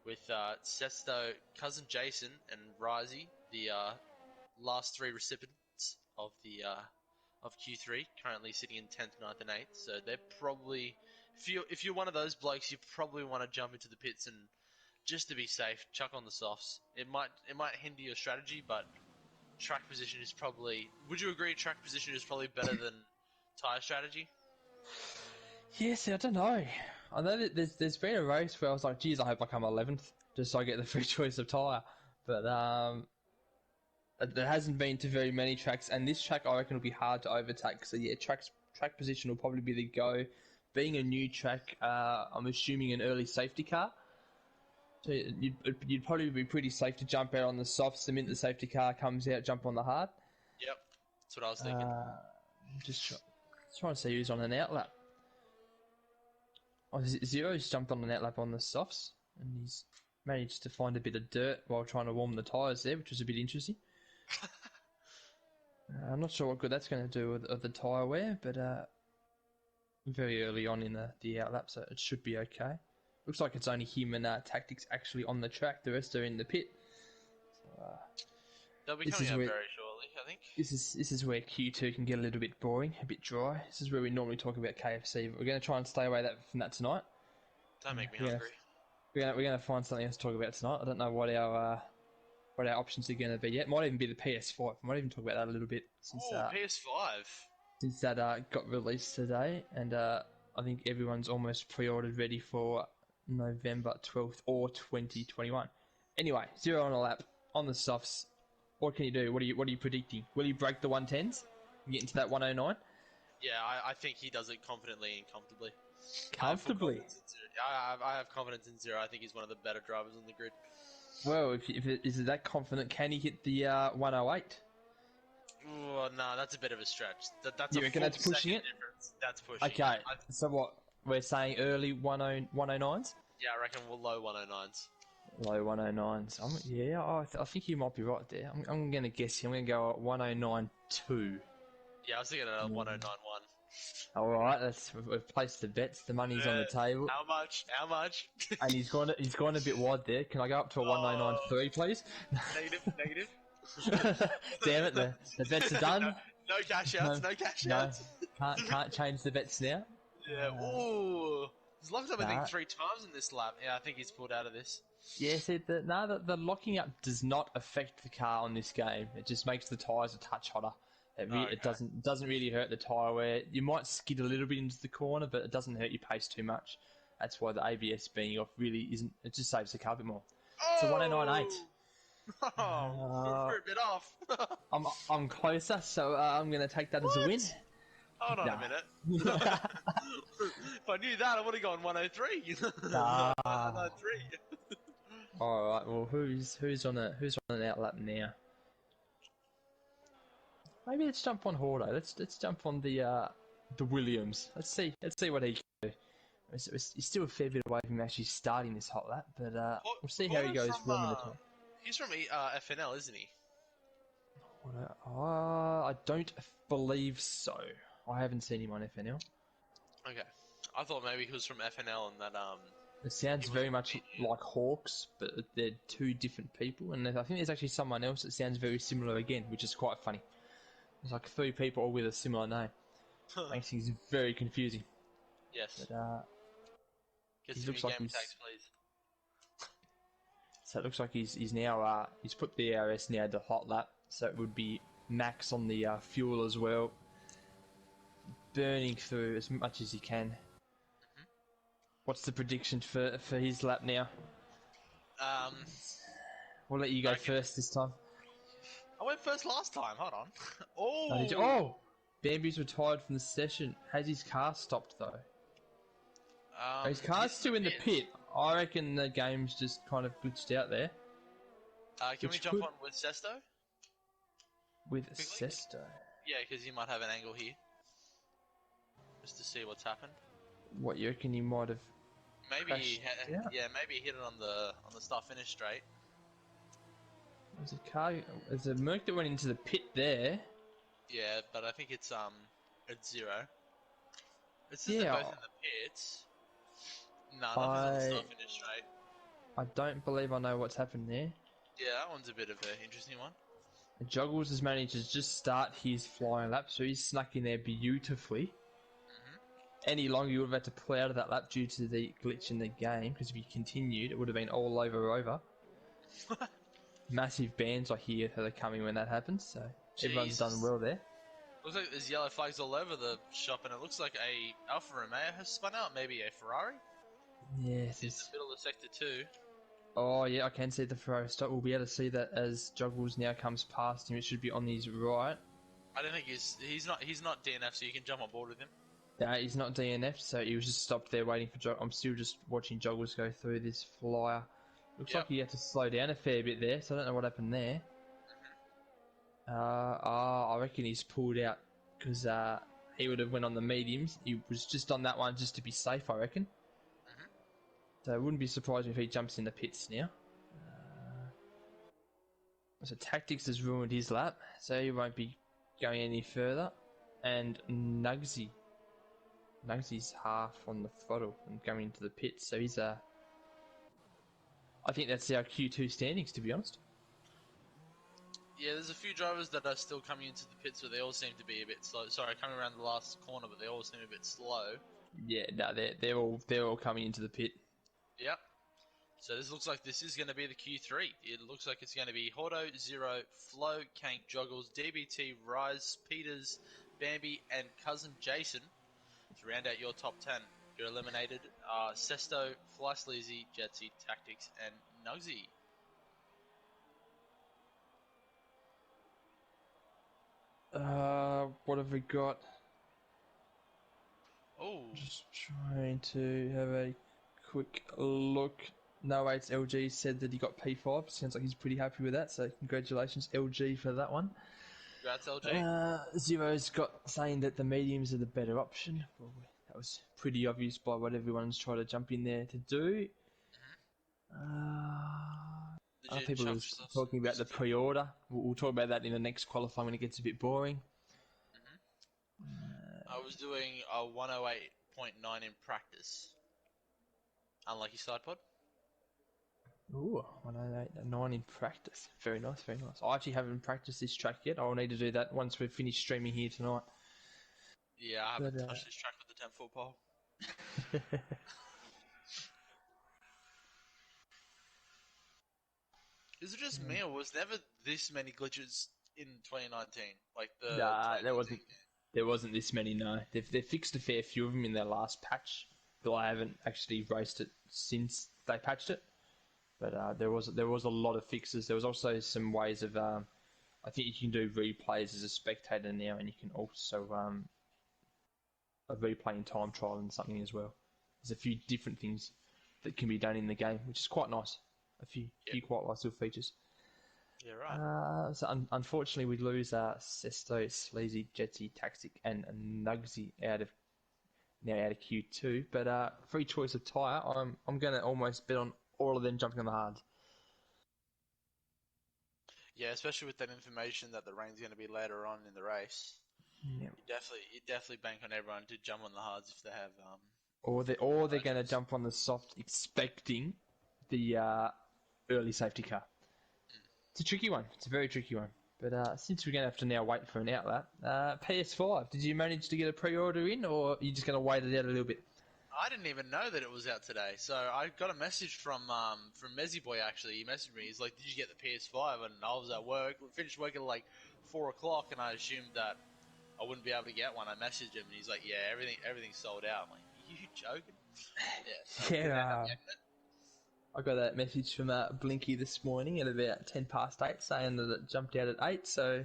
with Sesto, Cousin Jason, and Risey, the last 3 recipients of the of Q3, currently sitting in 10th, 9th, and 8th. So they're probably, if you're one of those blokes, you probably want to jump into the pits and just to be safe, chuck on the softs. It might hinder your strategy, but track position is probably. Would you agree? Track position is probably better than tyre strategy. Yes, I don't know. I know that there's been a race where I was like, geez, I hope I come 11th, just so I get the free choice of tyre. But there hasn't been to very many tracks, and this track I reckon will be hard to overtake. So yeah, track position will probably be the go. Being a new track, I'm assuming an early safety car. So you'd probably be pretty safe to jump out on the softs the minute the safety car comes out, jump on the hard. Yep, that's what I was thinking. Just trying to see who's on an outlap. Oh, Zero's jumped on an outlap on the softs, and he's managed to find a bit of dirt while trying to warm the tyres there, which was a bit interesting. I'm not sure what good that's going to do with the tyre wear, but very early on in the outlap, so it should be okay. Looks like it's only him and Tactics actually on the track. The rest are in the pit. So, They'll be coming out very shortly, I think. This is where Q2 can get a little bit boring, a bit dry. This is where we normally talk about KFC, but we're going to try and stay away from that tonight. Don't make me hungry. we're gonna find something else to talk about tonight. I don't know what our options are going to be yet. Might even be the PS5. Might even talk about that a little bit since Oh, PS5. that got released today, and I think everyone's almost pre-ordered ready for November 12th or 2021. Anyway, 0 on a lap on the softs. What can you do? What are you predicting? Will he break the 110s and get into that 109 Yeah, I think he does it confidently and comfortably. comfortably? I have confidence in Zero. I think he's one of the better drivers on the grid. Well, if is it that confident, can he hit the 108? Oh, no, that's a bit of a stretch. That's You a reckon full that's pushing second it? difference. That's pushing it. Okay, so what we're saying early 109s. Yeah, I reckon we'll low 109s. Low 109s. I think you might be right there. I'm going to guess here. I'm going to go at 109.2. Yeah, I was thinking of 109.1. All right, we've placed the bets. The money's on the table, How much? How much? and he's gone a bit wide there. Can I go up to a 109.3, please? Negative. Damn it, the bets are done. No cash outs. No cash No, outs. can't change the bets now. Yeah. Ooh. He's locked up, I think, Nah. 3 times in this lap. Yeah, I think he's pulled out of this. Yeah, see, the locking up does not affect the car on this game. It just makes the tyres a touch hotter. It doesn't really hurt the tyre wear. You might skid a little bit into the corner, but it doesn't hurt your pace too much. That's why the ABS being off really isn't. It just saves the car a bit more. So 109.8. Oh, we're a bit off. I'm closer, so I'm going to take that as a win. Hold on Nah. a minute. If I knew that, I would have gone 103. Nah. 103. All right. Well, who's on an outlap now? Maybe let's jump on Hordo. Let's jump on the Williams. Let's see what he can do. He's still a fair bit away from actually starting this hot lap, but we'll see how he goes warming the top. He's from FNL, isn't he? I don't believe so. I haven't seen him on FNL. Okay. I thought maybe he was from FNL and that It sounds very much like Hawks, but they're two different people, and I think there's actually someone else that sounds very similar again, which is quite funny. There's like 3 people all with a similar name. Makes things very confusing. Yes. But Get he some looks new like game he's- tags, please. so it looks like he's now he's put the ARS now to hot lap, so it would be max on the fuel as well, burning through as much as he can. Mm-hmm. What's the prediction for his lap now? We'll let you go first this time. I went first last time. Hold on. Oh, did you? Oh, Bambi's retired from the session. Has his car stopped though? His car's still in the pit. I reckon the game's just kind of glitched out there. Can we jump on with Sesto? With Sesto. Yeah, because he might have an angle here. Just to see what's happened. What, you reckon he might have? Maybe crashed out? maybe he hit it on the start finish straight. There's a Merc that went into the pit there. Yeah, but I think it's 0. It says they're both in the pits. No, nothing's on the start finish straight. I don't believe I know what's happened there. Yeah, that one's a bit of an interesting one. Joggles has managed to just start his flying lap, so he's snuck in there beautifully. Any longer, you would have had to pull out of that lap due to the glitch in the game, because if he continued, it would have been all over. Massive bans I hear that are coming when that happens, so everyone's done well there. Looks like there's yellow flags all over the shop, and it looks like a Alfa Romeo has spun out, maybe a Ferrari. Yes, It's in the middle of sector 2. Oh yeah, I can see the Ferrari stop. We'll be able to see that as Joggles now comes past him. It should be on his right. I don't think he's not DNF, so you can jump on board with him. He's not DNF, so he was just stopped there waiting for Joggles. I'm still just watching Joggles go through this flyer. Looks like he had to slow down a fair bit there, so I don't know what happened there. I reckon he's pulled out because he would have went on the mediums. He was just on that one just to be safe, I reckon. So I wouldn't be surprised if he jumps in the pits now. So Tactics has ruined his lap, so he won't be going any further. And Nugsy's half on the throttle and going into the pits, so he's I think that's our Q2 standings, to be honest. Yeah, there's a few drivers that are still coming into the pits, but they all seem to be a bit slow. Sorry, coming around the last corner, but they all seem a bit slow. Yeah, no, they're all coming into the pit. Yep. So this looks like this is going to be the Q3. It looks like it's going to be Hordo, Zero, Flo, Kank, Joggles, DBT, Rise, Peters, Bambi, and Cousin Jason. To round out your top 10, you're eliminated Sesto, Fly Sleazy, Jetsy, Tactics, and Nugsy. What have we got? Oh, Just trying to have a quick look. No 8's LG said that he got P5. Sounds like he's pretty happy with that. So congratulations, LG, for that one. congrats, LG. Zero's got saying that the mediums are the better option. Well, that was pretty obvious by what everyone's trying to jump in there to do. Other people are talking about the pre-order. We'll talk about that in the next qualifying when it gets a bit boring. I was doing a 108.9 in practice. Unlucky side pod. Ooh, 108.9 in practice. Very nice, very nice. I actually haven't practiced this track yet. I'll need to do that once we've finished streaming here tonight. Yeah, I haven't touched this track with the 10-foot pole. Is it just me, or was never this many glitches in 2019? Like the Nah, there wasn't this many. No, they've fixed a fair few of them in their last patch, though I haven't actually raced it since they patched it. But there was a lot of fixes. There was also some ways of I think you can do replays as a spectator now, and you can also a replay in time trial and something as well. There's a few different things that can be done in the game, which is quite nice. A few quite nice little features. Yeah, right. So unfortunately, we lose Sesto, Sleazy, Jetsy, Tactic, and Nugsy out of Q2. But free choice of tyre, I'm going to almost bet on all of them jumping on the hards. Yeah, especially with that information that the rain's going to be later on in the race. Yeah. You definitely bank on everyone to jump on the hards if they have. Or they're going to jump on the soft, expecting the early safety car. It's a tricky one. It's a very tricky one. But since we're going to have to now wait for an outlet, PS5, did you manage to get a pre-order in, or are you just going to wait it out a little bit? I didn't even know that it was out today. So I got a message from Mezzy Boy, actually. He messaged me. He's like, did you get the PS5? And I was at work. We finished work at like 4 o'clock, and I assumed that I wouldn't be able to get one. I messaged him, and he's like, yeah, everything's sold out. I'm like, you joking? Yeah. I got that message from Blinky this morning at about 8:10 saying that it jumped out at 8. So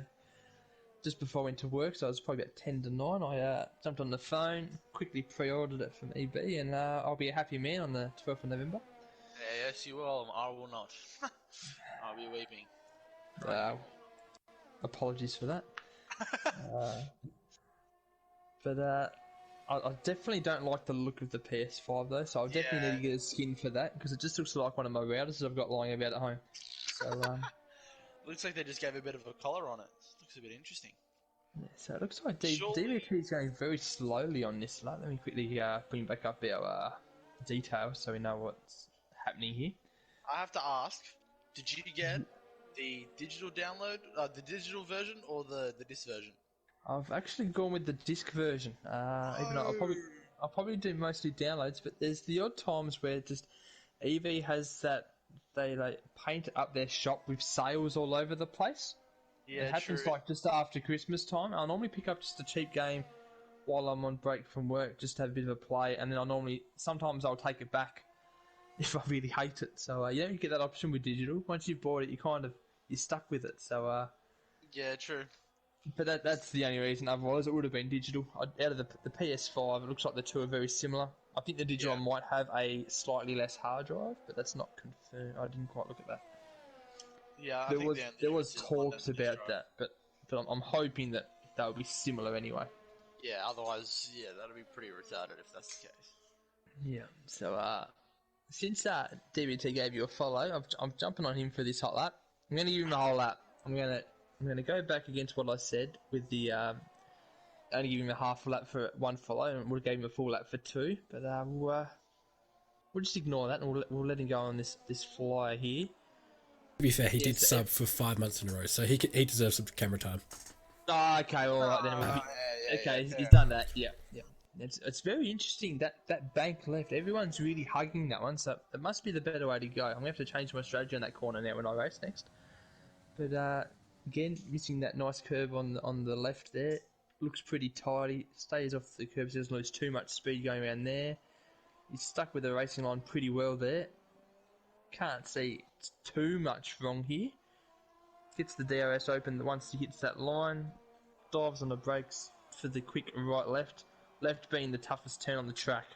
just before I went to work, so it was probably about 10 to 9, I jumped on the phone, quickly pre-ordered it from EB, and I'll be a happy man on the 12th of November. Yeah, yes, you will. I will not. I'll be weeping. Apologies for that. But I definitely don't like the look of the PS5 though, so I'll definitely need to get a skin for that, because it just looks like one of my routers that I've got lying about at home. So looks like they just gave a bit of a collar on it. Looks a bit interesting. Yeah, so it looks like DBT is going very slowly on this. Let me quickly bring back up our details so we know what's happening here. I have to ask, did you get the digital download, the digital version, or the disc version? I've actually gone with the disc version. Even though I'll probably do mostly downloads, but there's the odd times where just EV has that they paint up their shop with sales all over the place. Yeah, it happens true. like just after Christmas time. I'll normally pick up just a cheap game while I'm on break from work, just to have a bit of a play, and then sometimes I'll take it back if I really hate it. So you get that option with digital. Once you've bought it, you're stuck with it. So yeah, true. But that's the only reason. Otherwise, it would have been digital. Out of the PS5, it looks like the two are very similar. I think the digital might have a slightly less hard drive, but that's not confirmed. I didn't quite look at that. Yeah, there was talks about that, but I'm hoping that they'll be similar anyway. Yeah, otherwise, that'll be pretty retarded if that's the case. Yeah. So since DBT gave you a follow, I'm jumping on him for this hot lap. I'm going to give him a whole lap. I'm going to go back against what I said with the only give him a half lap for one follow, and we'll give him a full lap for two. But we'll just ignore that, and we'll let him go on this flyer here. To be fair, he did sub for 5 months in a row, so he deserves some camera time. Oh, okay, all right then. Okay, he's done that. Yeah. It's very interesting that bank left. Everyone's really hugging that one, so it must be the better way to go. I'm gonna have to change my strategy on that corner now when I race next. But again, missing that nice curve on the left there. Looks pretty tidy. Stays off the curb, so doesn't lose too much speed going around there. He's stuck with the racing line pretty well there. Can't see too much wrong here. Gets the DRS open once he hits that line. Dives on the brakes for the quick right-left. Left being the toughest turn on the track.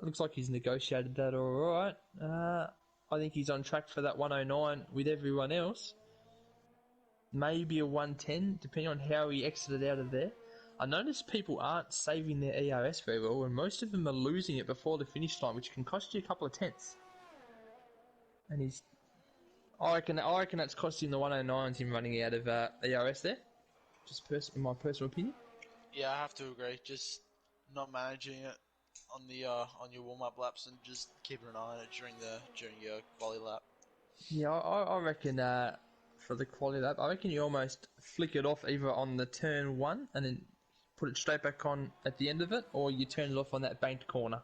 Looks like he's negotiated that alright. I think he's on track for that 109 with everyone else. Maybe a 110, depending on how he exited out of there. I noticed people aren't saving their ERS very well, and most of them are losing it before the finish line, which can cost you a couple of tenths. And I reckon that's costing the 109s him running out of ERS there. Just in my personal opinion. Yeah, I have to agree. Just not managing it on the on your warm up laps and just keeping an eye on it during your quali lap. Yeah, I reckon for the quality lap, I reckon you almost flick it off either on the turn 1 and then put it straight back on at the end of it, or you turn it off on that banked corner.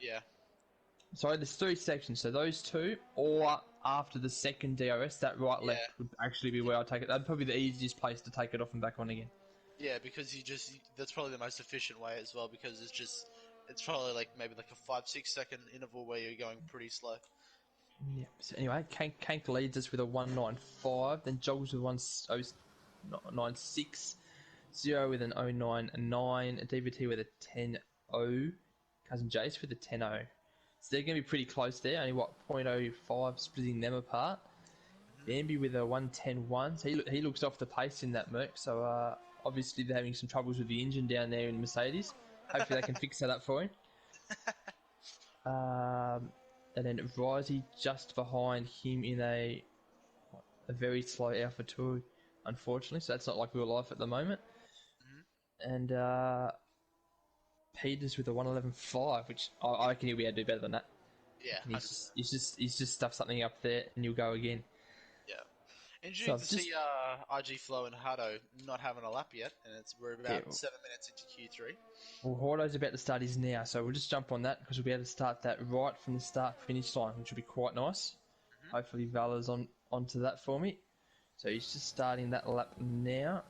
Yeah. So there's 3 sections, so those 2, or after the second DRS, that right-left would actually be where I take it. That'd probably be the easiest place to take it off and back on again. Yeah, because that's probably the most efficient way as well, because it's probably like maybe like a 5-6 second interval where you're going pretty slow. Yeah. So anyway, Kank leads us with a 195, then jogs with 196, 0 with an 099, a DVT with a 10.0, Cousin Jace with a 10.0. So they're going to be pretty close there, only 0.05 splitting them apart. Bambi with a 110.1, so he looks off the pace in that Merc, so obviously they're having some troubles with the engine down there in Mercedes. Hopefully they can fix that up for him. And then Risey just behind him in a very slow Alpha 2, unfortunately, so that's not like real life at the moment. And Peters with a 111.5, which I reckon he'll be able to do better than that. Yeah, He's just stuffed something up there and you'll go again. Yeah. Interesting So to see RG Flow and Hado not having a lap yet, and we're about 7 minutes into Q3. Well, Hordo's about to start his now, so we'll just jump on that because we'll be able to start that right from the start-finish line, which will be quite nice. Hopefully Vala's onto that for me. So he's just starting that lap now.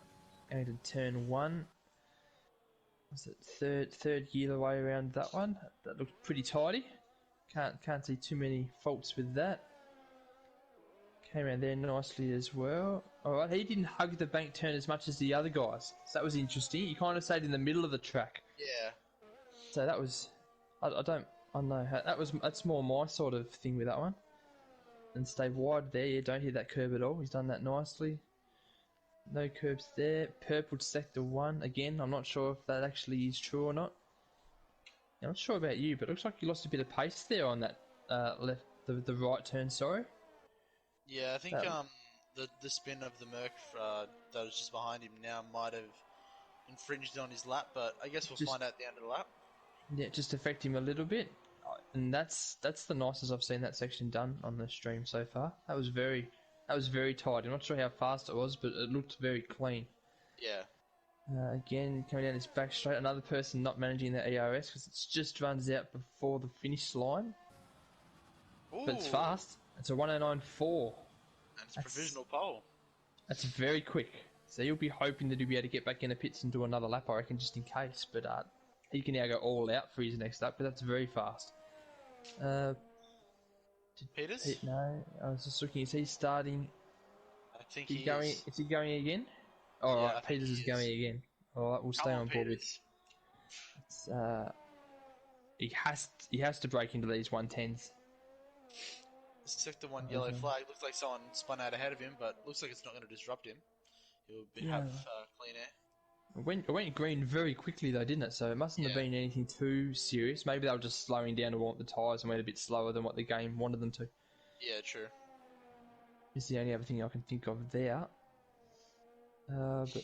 Going to turn 1. What's it? Third gear the way around that one. That looks pretty tidy. Can't see too many faults with that. Came around there nicely as well. Alright, he didn't hug the bank turn as much as the other guys. So that was interesting. He kind of stayed in the middle of the track. Yeah. So that was... I don't know. That's more my sort of thing with that one. And stay wide there. Yeah, don't hit that curb at all. He's done that nicely. No curbs there. Purple sector 1. Again, I'm not sure if that actually is true or not. I'm not sure about you, but it looks like you lost a bit of pace there on that left, the right turn, sorry. Yeah, I think the spin of the Merc that was just behind him now might have infringed on his lap, but I guess we'll find out at the end of the lap. Yeah, just affect him a little bit. And that's the nicest I've seen that section done on the stream so far. That was very tight. I'm not sure how fast it was, but it looked very clean. Yeah. Again, coming down this back straight, another person not managing their ERS because it just runs out before the finish line. Ooh. But it's fast. It's a 109.4. And it's provisional pole. That's very quick. So you'll be hoping that he'll be able to get back in the pits and do another lap, I reckon, just in case. But he can now go all out for his next lap, but that's very fast. Peters? No, I was just looking. Is he starting? I think Is he going again? All right, Peters is going again. All right, we'll stay on board with. He has to break into these 110s. Sector 1 yellow flag. Looks like someone spun out ahead of him, but looks like it's not going to disrupt him. He'll have clean air. It went green very quickly though, didn't it? So it mustn't have been anything too serious. Maybe they were just slowing down to warm up the tyres and went a bit slower than what the game wanted them to. Yeah, true. This is the only other thing I can think of there. But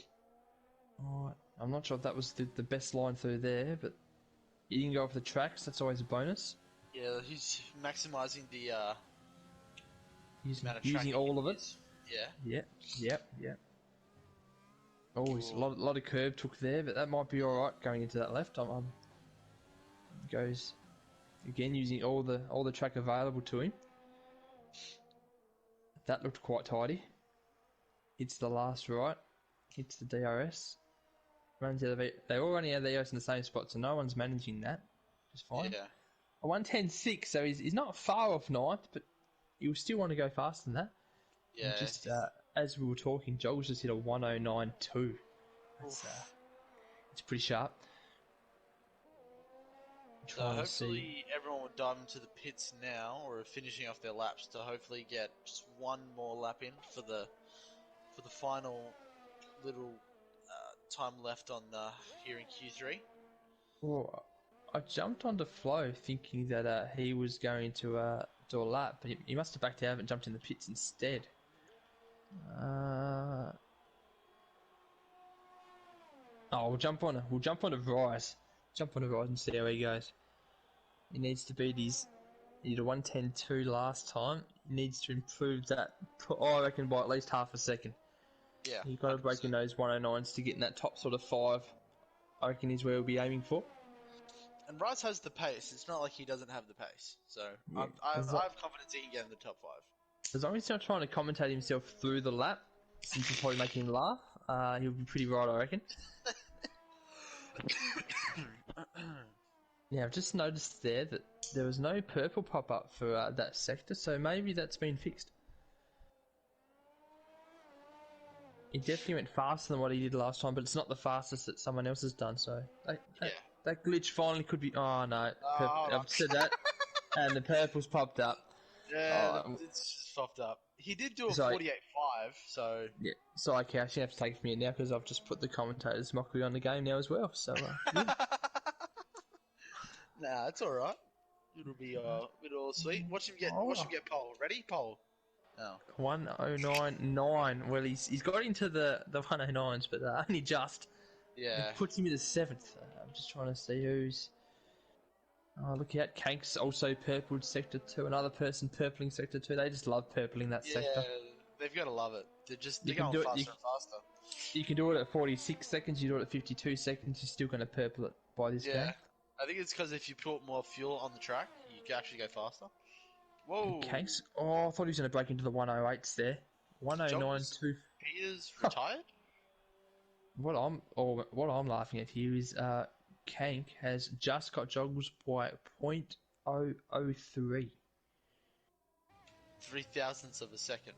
I'm not sure if that was the best line through there, but he didn't go off the tracks. That's always a bonus. Yeah, he's maximising the using all of it. Yeah. Yep. Oh, he's a lot of curb took there, but that might be all right going into that left. Goes again using all the track available to him. That looked quite tidy. Hits the last right. Hits the DRS. Runs out of it. They're all running out of the EOS in the same spot, so no one's managing that. Just fine. Yeah. A 1:10.6, so he's not far off ninth, but you'll still want to go faster than that. Yeah. And just as we were talking, Joel's just hit a 1:09.2. That's it's pretty sharp. So Trying to hopefully see. everyone will dive into the pits now, or are finishing off their laps to hopefully get just one more lap in for the final little time left on here in Q3. Well, I jumped onto Flo thinking that he was going to do a lap, but he must have backed out and jumped in the pits instead. We'll jump on a Rise. Jump on a Rise and see how he goes. He needs to beat his. He did a 1:10.2 last time. He needs to improve that. I reckon by at least half a second. Yeah, You've got to break in those 1:09s to get in that top sort of 5. I reckon is where we'll be aiming for. And Rice has the pace. It's not like he doesn't have the pace. So Yeah. I have confidence he can get in the top 5. As long as he's not trying to commentate himself through the lap, since he'll probably make him laugh, he'll be pretty right, I reckon. Yeah, I've just noticed there that there was no purple pop-up for that sector, so maybe that's been fixed. He definitely went faster than what he did last time, but it's not the fastest that someone else has done, so that glitch finally could be... Oh, no. I've said that, and the purple's popped up. Yeah, it's just popped up. He did do a 48.5, so... Yeah, sorry, Cash, you have to take it from me now, because I've just put the commentator's mockery on the game now as well, so... Nah, it's alright. It'll be all sweet. Watch him get pole. Ready? Pole. Oh. 1:09.9. Well, he's got into the 1:09s, but only just. Yeah. It puts him in the 7th. I'm just trying to see who's. Oh, look out. Kank's also purpled Sector 2. Another person purpling Sector 2. They just love purpling that sector. Yeah, they've got to love it. They're can going do it, faster and faster. You can do it at 46 seconds, you do it at 52 seconds, you're still going to purple it by this game. I think it's because if you put more fuel on the track, you can actually go faster. Whoa. Kanks. Oh, I thought he was going to break into the 108s there. 1:09.2. Peter's retired? What I'm laughing at here is Kank has just got Joggles by 0.003. 0.003 of a second.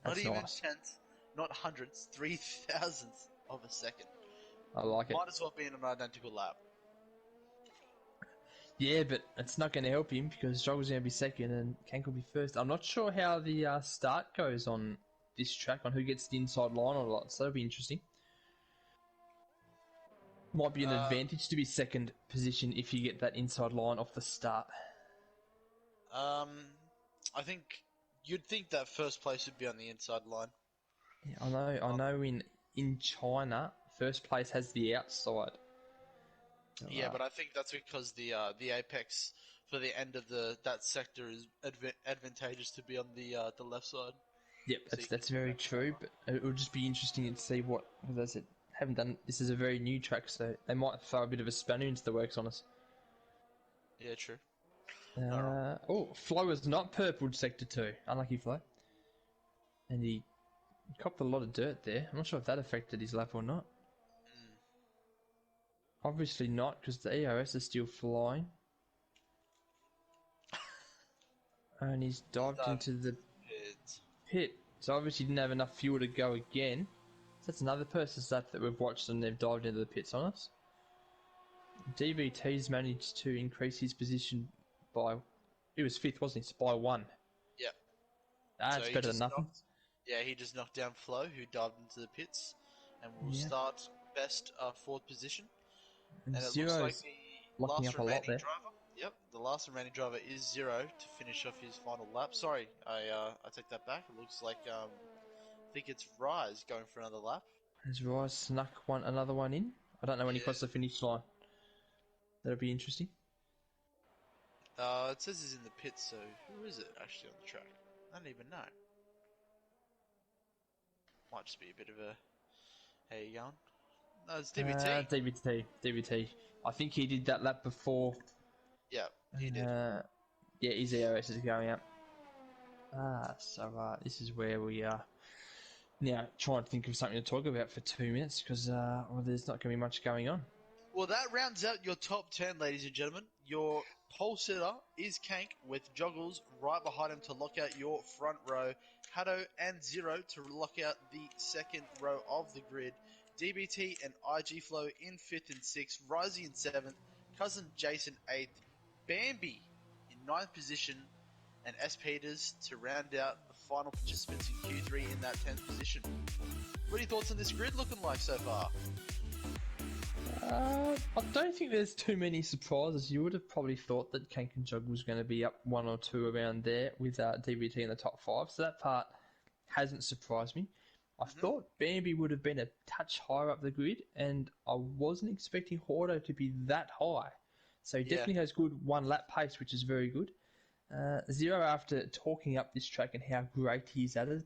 That's not even nice. tenths, not hundredths, 0.003 of a second. I like it. Might as well be in an identical lap. Yeah, but it's not going to help him because Joggles going to be second and Kank will be first. I'm not sure how the start goes on this track, on who gets the inside line or not, so that'll be interesting. Might be an advantage to be second position if you get that inside line off the start. I think you'd think that first place would be on the inside line. Yeah, I know. In China, first place has the outside. So, yeah, but I think that's because the apex for the end of that sector is advantageous to be on the left side. Yep, that's very true. But it will just be interesting to see what, as I said, haven't done. This is a very new track, so they might throw a bit of a spanner into the works on us. Yeah, true. Flo is not purpled Sector 2. Unlucky Flo. And he copped a lot of dirt there. I'm not sure if that affected his lap or not. Obviously not, because the EOS is still flying. And he's dived into the pit. So obviously didn't have enough fuel to go again. So that's another person's lap that we've watched and they've dived into the pits on us. DBT's managed to increase his position by... He was 5th, wasn't he? By 1. Yep. That's better than nothing. He just knocked down Flo, who dived into the pits, and will start best 4th position. And it looks like the last remaining driver. Yep, the last remaining driver is Zero to finish off his final lap. Sorry, I take that back. It looks like I think it's Rise going for another lap. Has Rise snuck another one in? I don't know when he crossed the finish line. That'll be interesting. It says he's in the pits, so who is it actually on the track? I don't even know. Might just be a bit of a How you going? No, it's DBT. DBT. I think he did that lap before. Yeah, he did. Yeah, his EOS is going up. So this is where we are now trying to think of something to talk about for 2 minutes because there's not going to be much going on. Well, that rounds out your top 10, ladies and gentlemen. Your pole sitter is Kank with Joggles right behind him to lock out your front row. Haddo and Zero to lock out the second row of the grid. DBT and IG Flow in 5th and 6th. Risey in 7th. Cousin Jason 8th. Bambi in 9th position. And S. Peters to round out the final participants in Q3 in that 10th position. What are your thoughts on this grid looking like so far? I don't think there's too many surprises. You would have probably thought that Kank and Jug was going to be up 1 or 2 around there with DBT in the top 5, so that part hasn't surprised me. I thought Bambi would have been a touch higher up the grid, and I wasn't expecting Hordo to be that high. So he definitely has good one-lap pace, which is very good. Zero, after talking up this track and how great he's at it,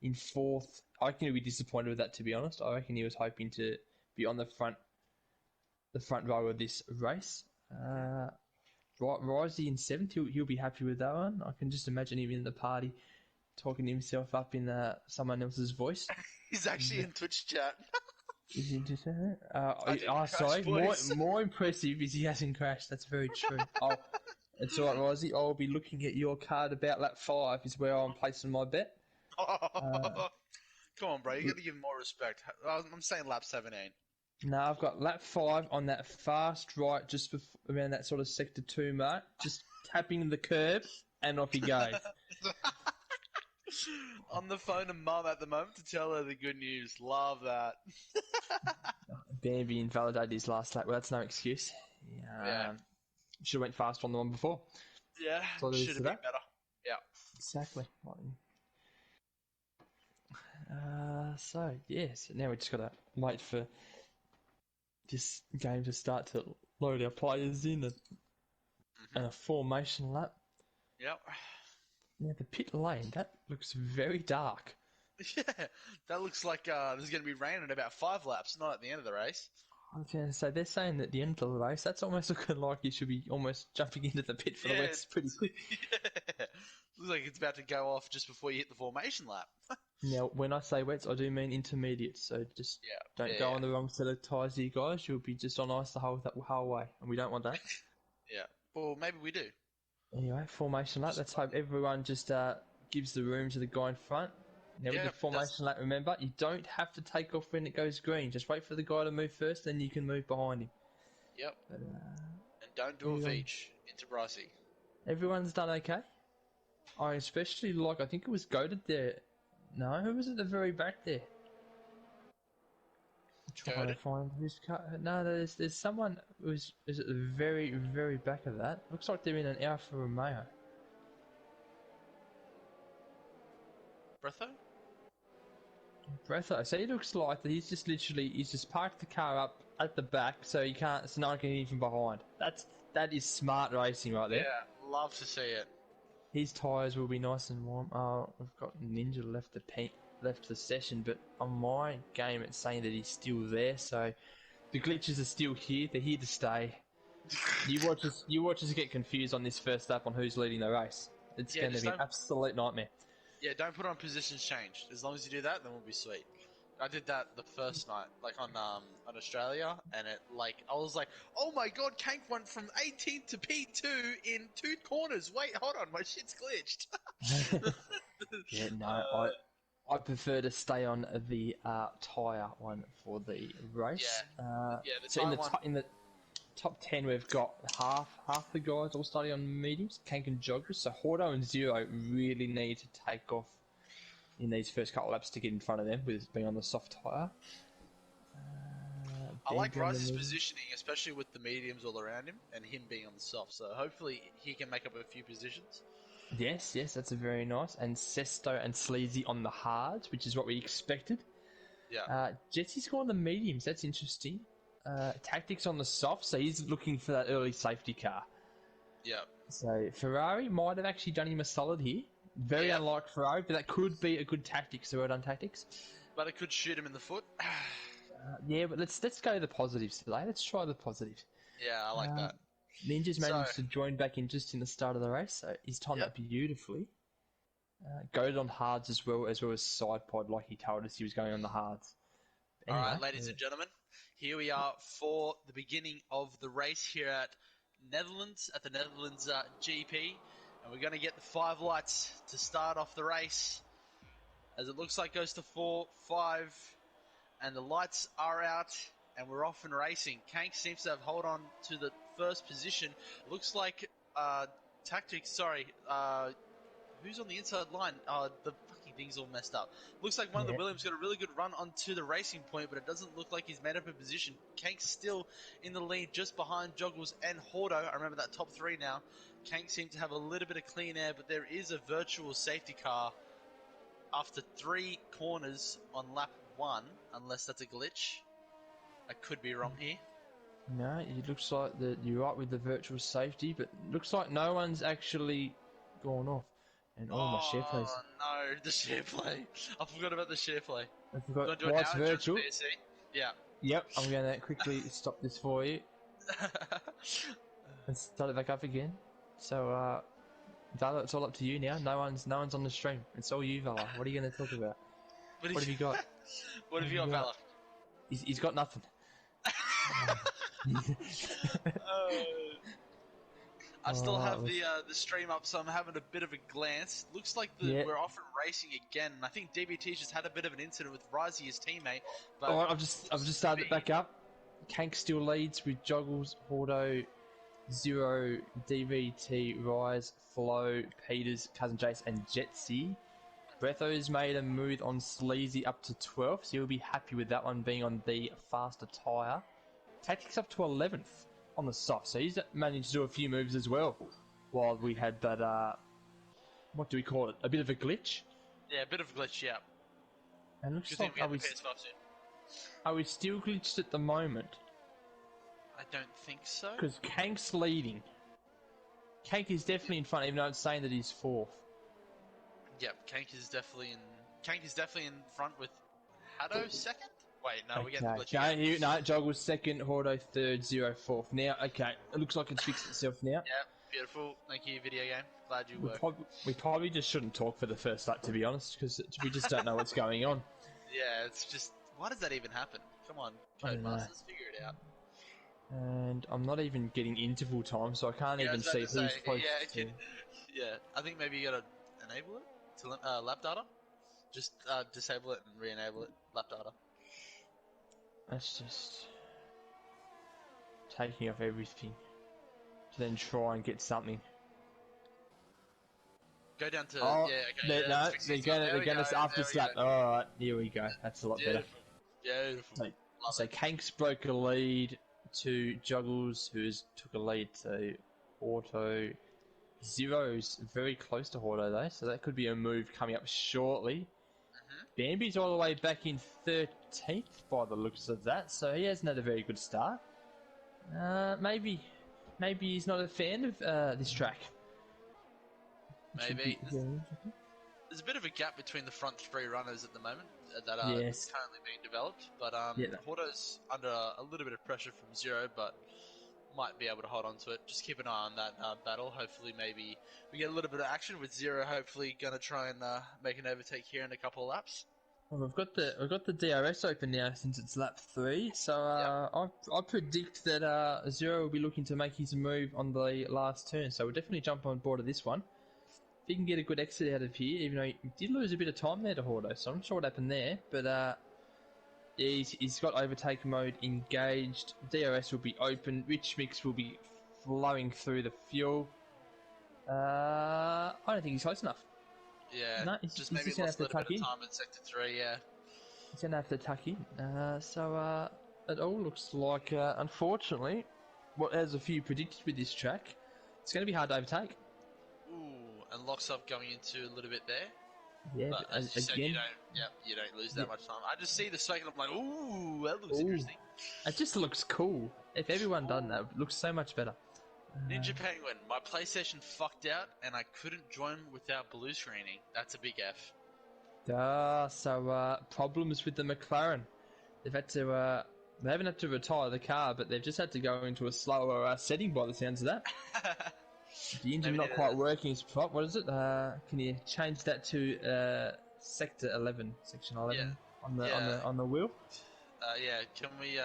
in 4th, I reckon he'll be disappointed with that, to be honest. I reckon he was hoping to be on the front row of this race. Risey in 7th, he'll be happy with that one. I can just imagine him in the party talking himself up in someone else's voice. He's actually in Twitch chat. Is he just crash, more impressive is he hasn't crashed. That's very true. It's alright, Risey. I'll be looking at your card about lap 5 is where I'm placing my bet. Come on, bro. You got to give him more respect. I'm saying lap 17. No, I've got lap 5 on that fast right, just around that sort of sector 2 mark, just tapping the curb, and off he goes. On the phone to Mum at the moment to tell her the good news. Love that. Bambi invalidated his last lap. Well, that's no excuse. Yeah. Should have went faster on the one before. Yeah, So should have been better. Yeah. Exactly. So now we just got to wait for this game to start to load our players in and a formation lap. Yep. Now the pit lane, that looks very dark. Yeah, that looks like there's going to be rain in about 5 laps, not at the end of the race. I was going to say, they're saying that at the end of the race, that's almost looking like you should be almost jumping into the pit for the wets pretty quick. Yeah. Looks like it's about to go off just before you hit the formation lap. Now, when I say wets, I do mean intermediates, so just don't go on the wrong set of tyres here, guys. You'll be just on ice the whole way, and we don't want that. Yeah, well, maybe we do. Anyway, formation lap. Let's hope everyone just gives the room to the guy in front. Now, with the formation lap, remember, you don't have to take off when it goes green. Just wait for the guy to move first, then you can move behind him. Yep. But, and don't do a Veach into Brycey. Everyone's done okay. I especially like, I think it was Goated there. No, who was at the very back there? I'm trying to find who's cut. No, there's someone is at the very, very back of that. Looks like they're in an Alfa Romeo. Breatho. So he looks like that he's just parked the car up at the back so no one can hit him from behind. That is smart racing right there. Yeah, love to see it. His tyres will be nice and warm. We've got Ninja left the session, but on my game it's saying that he's still there, so the glitches are still here. They're here to stay. You watch us get confused on this first lap on who's leading the race. It's going to be an absolute nightmare. Yeah, don't put on positions changed. As long as you do that, then we'll be sweet. I did that the first night, like on Australia, and I was like, oh my god, Kank went from 18 to P2 in 2 corners. Wait, hold on, my shit's glitched. Yeah, no, I prefer to stay on the tyre one for the race. In the top 10, we've got half the guys all starting on mediums, Kank and Joggers. So Hordo and Zero really need to take off in these first couple laps to get in front of them with being on the soft tyre. I like Rice's positioning, especially with the mediums all around him and him being on the soft. So hopefully he can make up a few positions. Yes, that's a very nice. And Sesto and Sleazy on the hards, which is what we expected. Yeah. Jesse's gone on the mediums. That's interesting. Tactics on the soft, so he's looking for that early safety car. Yeah. So Ferrari might have actually done him a solid here. Very unlike Ferrari, but that could be a good tactic, so well done tactics. But it could shoot him in the foot. Yeah, but let's go to the positives today. Let's try the positives. Yeah, I like that. Ninja's So- managed to join back in just in the start of the race, so he's timed Yep. that beautifully. Goaded on hards as well as side pod, like he told us he was going on the hards. All right, Anyway, ladies and gentlemen, here we are for the beginning of the race here at the Netherlands GP, and we're going to get the 5 lights to start off the race, as it looks like it goes to 4, 5, and the lights are out, and we're off and racing. Kank seems to have hold on to the first position. Looks like Tactics, who's on the inside line? The fucking thing's all messed up. Looks like one of the Williams got a really good run onto the racing point, but it doesn't look like he's made up a position. Kank's still in the lead just behind Joggles and Hordo. I remember that top 3 now. Kank seems to have a little bit of clean air, but there is a virtual safety car after 3 corners on lap 1, unless that's a glitch. I could be wrong here. no, it looks like you're right with the virtual safety, but looks like no one's actually gone off. And my share plays. Oh no, the share play. I forgot about the share play. I You forgot want to do it why now? it's in terms of virtual. PSC? Yeah. Yep, I'm going to quickly stop this for you and start it back up again. So, Vala, it's all up to you now. No one's on the stream. It's all you, Vala. What are you going to talk about? What have you got? What have you got, Valor? He's got nothing. I still have Alright, the stream up, so I'm having a bit of a glance. Looks like Yeah. we're off and racing again. And I think DBT's just had a bit of an incident with Ryzie, his teammate. But Alright, I've just started it back up. Kank still leads with Joggles, Hordo, Zero, DVT, Rise, Flo, Peters, Cousin Jace, and Jetsy. Bretho's made a move on Sleazy up to 12th, so he'll be happy with that one being on the faster tyre. Tactics up to 11th on the soft, so he's managed to do a few moves as well. While we had that, what do we call it? A bit of a glitch. yeah, a bit of a glitch, yeah. And looks Good thing like, we had the PS5 soon. are we still glitched at the moment? I don't think so. Because Kank's leading. Kank is definitely in front, even though it's saying that he's 4th. Yep, Kank is definitely in front with Haddo second. Wait, no, we're getting the glitch again. Okay, no, Joggle's second, Hordo third, Zero fourth. Now, okay, it looks like it's fixed itself now. Yep, beautiful. Thank you, video game. Glad you worked. We probably just shouldn't talk for the first lap, to be honest, because we just don't know what's going on. Yeah, it's just, why does that even happen? Come on, I don't know. Codemasters, figure it out. And I'm not even getting interval time, so I can't Yeah, I even was about see to who's say, close to... yeah, I think maybe you gotta enable it to lap data. Just disable it and re-enable it. Lap data. That's just... taking off everything. To then try and get something. Go down to Oh, yeah. Okay. they're There we going to go, after there we slap. go. Alright, here we go. That's a lot better. Beautiful. So, Love so it. Kank's broke a lead to Juggles, who's took a lead to Auto. Zero's very close to Hordo though, so that could be a move coming up shortly. Bambi's all the way back in 13th by the looks of that, so he hasn't had a very good start. Maybe he's not a fan of this track. Maybe. There's a bit of a gap between the front 3 runners at the moment that are Yes. currently being developed, but Yeah. Hordo's under a little bit of pressure from Zero, but might be able to hold on to it. Just keep an eye on that battle. Hopefully, maybe we get a little bit of action with Zero. Hopefully, gonna try and make an overtake here in a couple of laps. Well, we've got the DRS open now since it's lap 3, so I predict that Zero will be looking to make his move on the last turn. So we'll definitely jump on board of this one. If he can get a good exit out of here, even though he did lose a bit of time there to Hordo, so I'm not sure what happened there. But he's got overtake mode engaged. DRS will be open. Rich mix will be flowing through the fuel. I don't think he's close enough. Yeah, No, just he's maybe just gonna lost a have to little bit of tuck time in sector 3. Yeah. He's going to have to tuck in. It all looks like, unfortunately, what has a few predicted with this track, it's going to be hard to overtake. Ooh, and locks up going into a little bit there. Yeah, But as you said, you don't lose that much time. I just see the smoke and I'm like, ooh, that looks Ooh. interesting. It just looks cool. If everyone done that, it looks so much better. Ninja Penguin, my PlayStation fucked out and I couldn't join without blue screening. That's a big F. Problems with the McLaren. They've had to. They haven't had to retire the car, but they've just had to go into a slower setting by the sounds of that. The engine Maybe not quite working as prop. What is it? Can you change that to sector 11, section 11 on the wheel? Yeah. Can we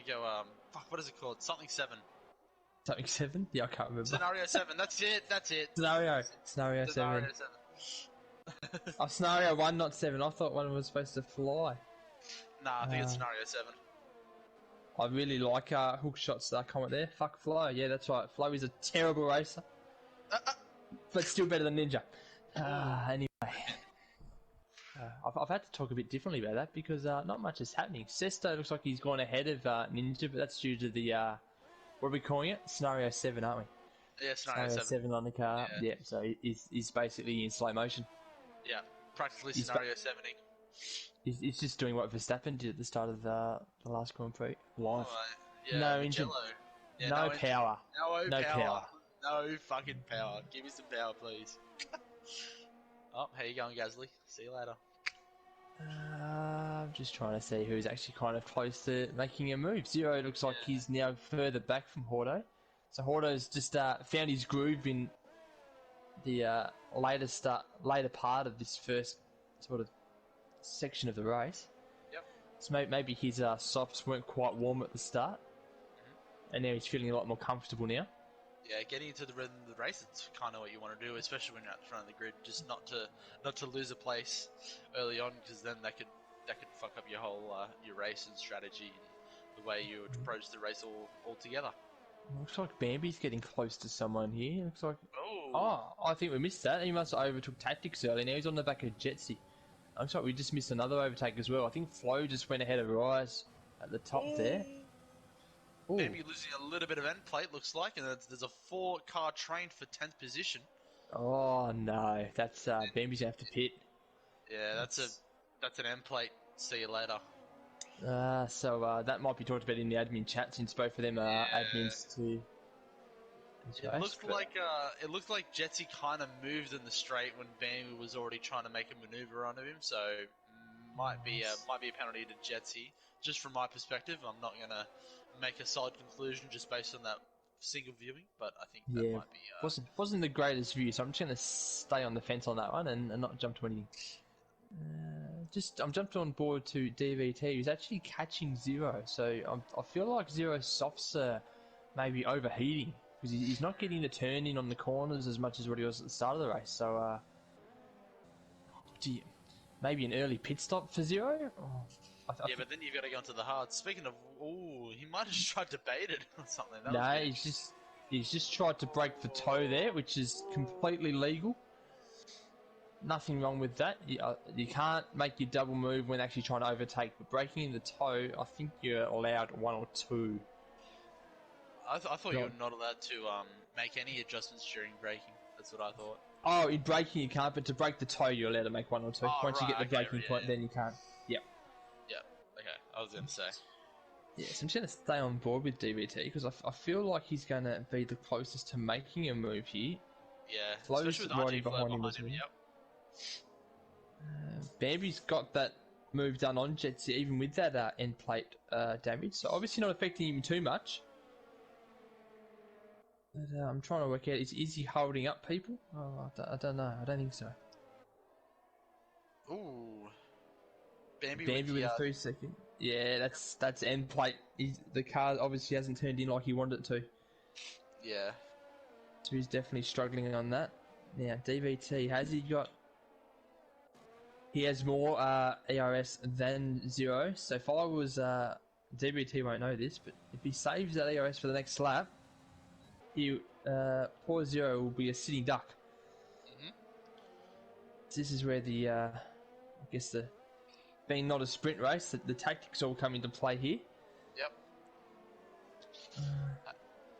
go? Fuck. What is it called? Something 7. Something 7? Yeah, I can't remember. Scenario 7. That's it. Scenario 7. Scenario 7. Oh, scenario 1, not 7. I thought 1 was supposed to fly. Nah, I think it's scenario 7. I really like hook shots comment there. Fuck Flo. Yeah, that's right. Flo is a terrible racer. But still better than Ninja. Anyway. I've had to talk a bit differently about that because not much is happening. Sesto looks like he's gone ahead of Ninja, but that's due to the, what are we calling it? Scenario 7, aren't we? Yeah, scenario 7 on the car. Yeah, so he's basically in slow motion. Yeah, practically scenario 7ing. He's just doing what Verstappen did at the start of the last Grand Prix. Live. Yeah, no engine. Yeah, no power. No power. No fucking power. Give me some power, please. Oh, how you going, Gasly? See you later. I'm just trying to see who's actually kind of close to making a move. Zero looks like he's now further back from Hordo. So Hordo's just found his groove in the later part of this first sort of section of the race. Yep. So maybe his softs weren't quite warm at the start, and now he's feeling a lot more comfortable now. Yeah, getting into the rhythm of the race, it's kind of what you want to do, especially when you're at the front of the grid. Just not to lose a place early on, because then that could fuck up your whole your race and strategy and the way you would approach the race altogether. Looks like Bambi's getting close to someone here. Looks like. Oh, I think we missed that. He must have overtook Tactics early. Now he's on the back of Jetsy. Looks like we just missed another overtake as well. I think Flo just went ahead of Rise at the top there. Ooh. Maybe losing a little bit of end plate, looks like, and there's a 4-car train for 10th position. Oh no, that's Bambi's gonna have to pit. Yeah, that's an end plate. See you later. So that might be talked about in the admin chat since both of them are admins to. It looked like Jetsy kind of moved in the straight when Bambi was already trying to make a maneuver onto him, so might be a penalty to Jetsy. Just from my perspective, I'm not gonna make a solid conclusion just based on that single viewing, but I think that might be. Wasn't the greatest view, so I'm just gonna stay on the fence on that one and not jump to anything. I'm jumped on board to DVT. He's actually catching Zero, so I feel like Zero's softs are maybe overheating because he's not getting the turn in on the corners as much as what he was at the start of the race. So, maybe an early pit stop for Zero. But then you've got to go into the hard. Speaking of, he might have just tried to bait it or something. He's just tried to break the toe there, which is completely legal. Nothing wrong with that. You can't make your double move when actually trying to overtake, but breaking in the toe, I think you're allowed 1 or 2. I thought you were not allowed to make any adjustments during braking. That's what I thought. Oh, in braking you can't, but to break the toe you're allowed to make 1 or 2. Once you get the braking point, then you can't. Yep. Yep. Okay, I was going to say. Yeah, so I'm just going to stay on board with DVT because I feel like he's going to be the closest to making a move here. Yeah, Flo's especially with riding RG behind him as well. Bambi's got that move done on Jetsy, even with that end plate damage, so obviously not affecting him too much. But I'm trying to work out, is he holding up people? Oh, I don't know, I don't think so. Ooh. Bambi with a 3 second. Yeah, that's end plate. The car obviously hasn't turned in like he wanted it to. Yeah. So he's definitely struggling on that. Now, DVT, has he got... He has more ERS than Zero, so if I was... DVT won't know this, but if he saves that ERS for the next lap, poor Zero will be a sitting duck. Mm-hmm. This is where the... I guess the... Being not a sprint race, the tactics all come into play here. Yep.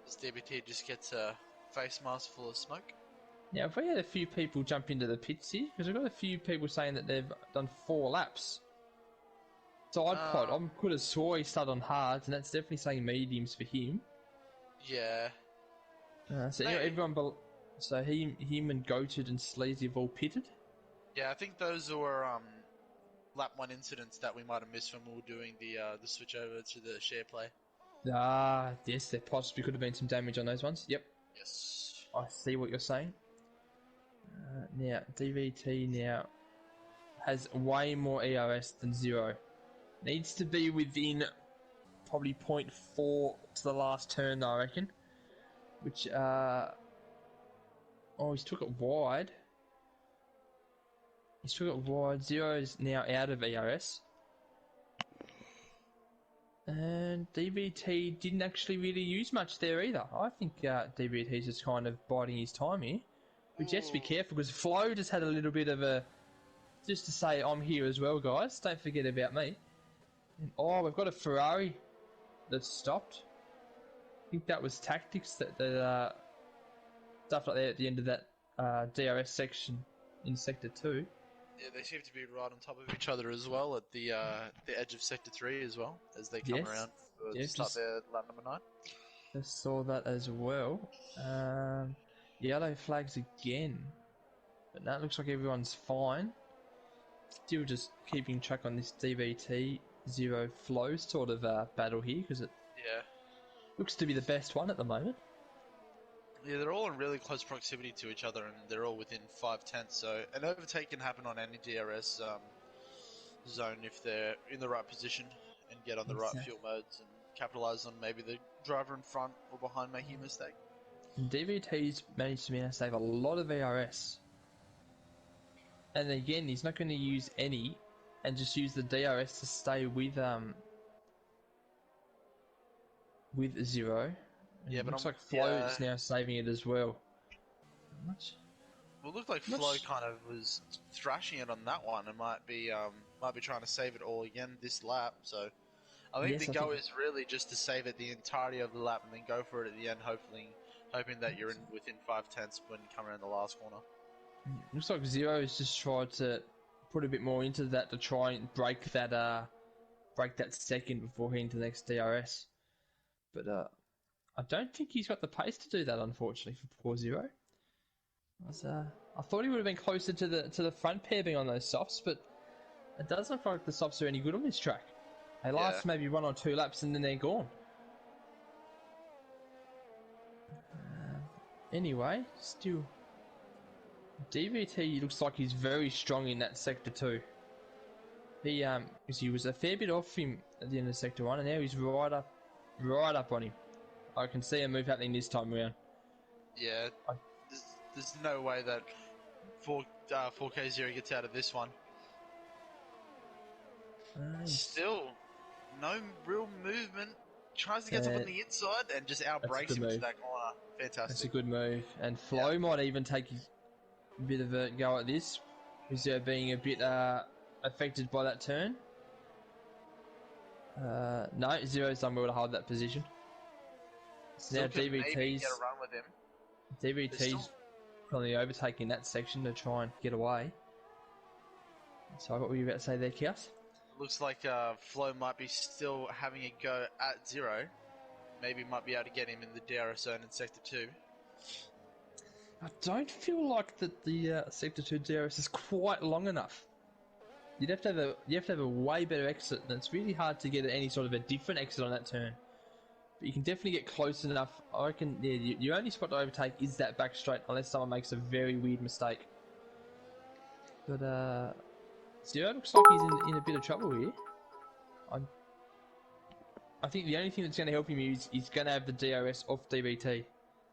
This DVT just gets a face mask full of smoke. Now, if we had a few people jump into the pits here, because I've got a few people saying that they've done 4 laps. Side pod, I could have swore he started on hards, and that's definitely saying mediums for him. Yeah. So everyone, so him and Goated and Sleazy have all pitted. Yeah, I think those were lap 1 incidents that we might have missed when we were doing the switch over to the share play. Ah, yes, there possibly could have been some damage on those ones. Yep, Yes. I see what you're saying. Now, DVT now has way more ERS than 0. Needs to be within probably 0.4 to the last turn, I reckon. Which, oh, he's took it wide. He's took it wide. 0 is now out of ERS. And DVT didn't actually really use much there either. I think DVT's just kind of biding his time here. But just be careful because Flo just had a little bit of a... Just to say, I'm here as well, guys. Don't forget about me. And, oh, we've got a Ferrari that's stopped. I think that was tactics that stuff like that at the end of that DRS section in Sector 2. Yeah, they seem to be right on top of each other as well at the edge of Sector 3 as well, as they come Yes. around to Yeah, start their lap number 9. Just saw that as well. Yellow flags again. But that looks like everyone's fine. Still just keeping track on this DVT 0 flow sort of battle here because it Yeah. looks to be the best one at the moment. Yeah, they're all in really close proximity to each other, and they're all within 5/10. So an overtake can happen on any DRS zone if they're in the right position and get on the right fuel modes and capitalize on maybe the driver in front or behind making a mistake. And DVT's managed to now save a lot of ERS. And again, he's not going to use any and just use the DRS to stay with 0. And Yeah, it but looks like Flo is now saving it as well. Much? Well, it looked like Flo kind of was thrashing it on that one and might be trying to save it all again this lap. So I think the go is really just to save it the entirety of the lap and then go for it at the end, hoping that you're in within 5/10 when you come around the last corner. Looks like 0 has just tried to put a bit more into that to try and break that second before heading to the next DRS. But I don't think he's got the pace to do that, unfortunately, for poor 0. I thought he would have been closer to the front pair being on those softs, but it doesn't look like the softs are any good on this track. They last maybe 1 or 2 laps and then they're gone. Anyway, still... DVT looks like he's very strong in that Sector 2. He was a fair bit off him at the end of Sector 1, and now he's right up on him. I can see a move happening this time around. Yeah, there's no way that 4K0 gets out of this one. Still, no real movement. Tries to get up on the inside and just outbrakes him into that corner. Fantastic. That's a good move. And Flo might even take a bit of a go at this. He's being a bit affected by that turn. No, 0's done well to hold that position. So now DVT's get a run with him. DVT's probably overtaking that section to try and get away. So what were you about to say there, Kios? Looks like Flo might be still having a go at 0. Maybe might be able to get him in the DRS zone in Sector 2. I don't feel like that the Sector 2 DRS is quite long enough. You have to have a way better exit, and it's really hard to get any sort of a different exit on that turn. But you can definitely get close enough. I reckon, yeah, your only spot to overtake is that back straight, unless someone makes a very weird mistake. But, Zero looks like he's in a bit of trouble here. I think the only thing that's going to help him is he's going to have the DRS off DVT.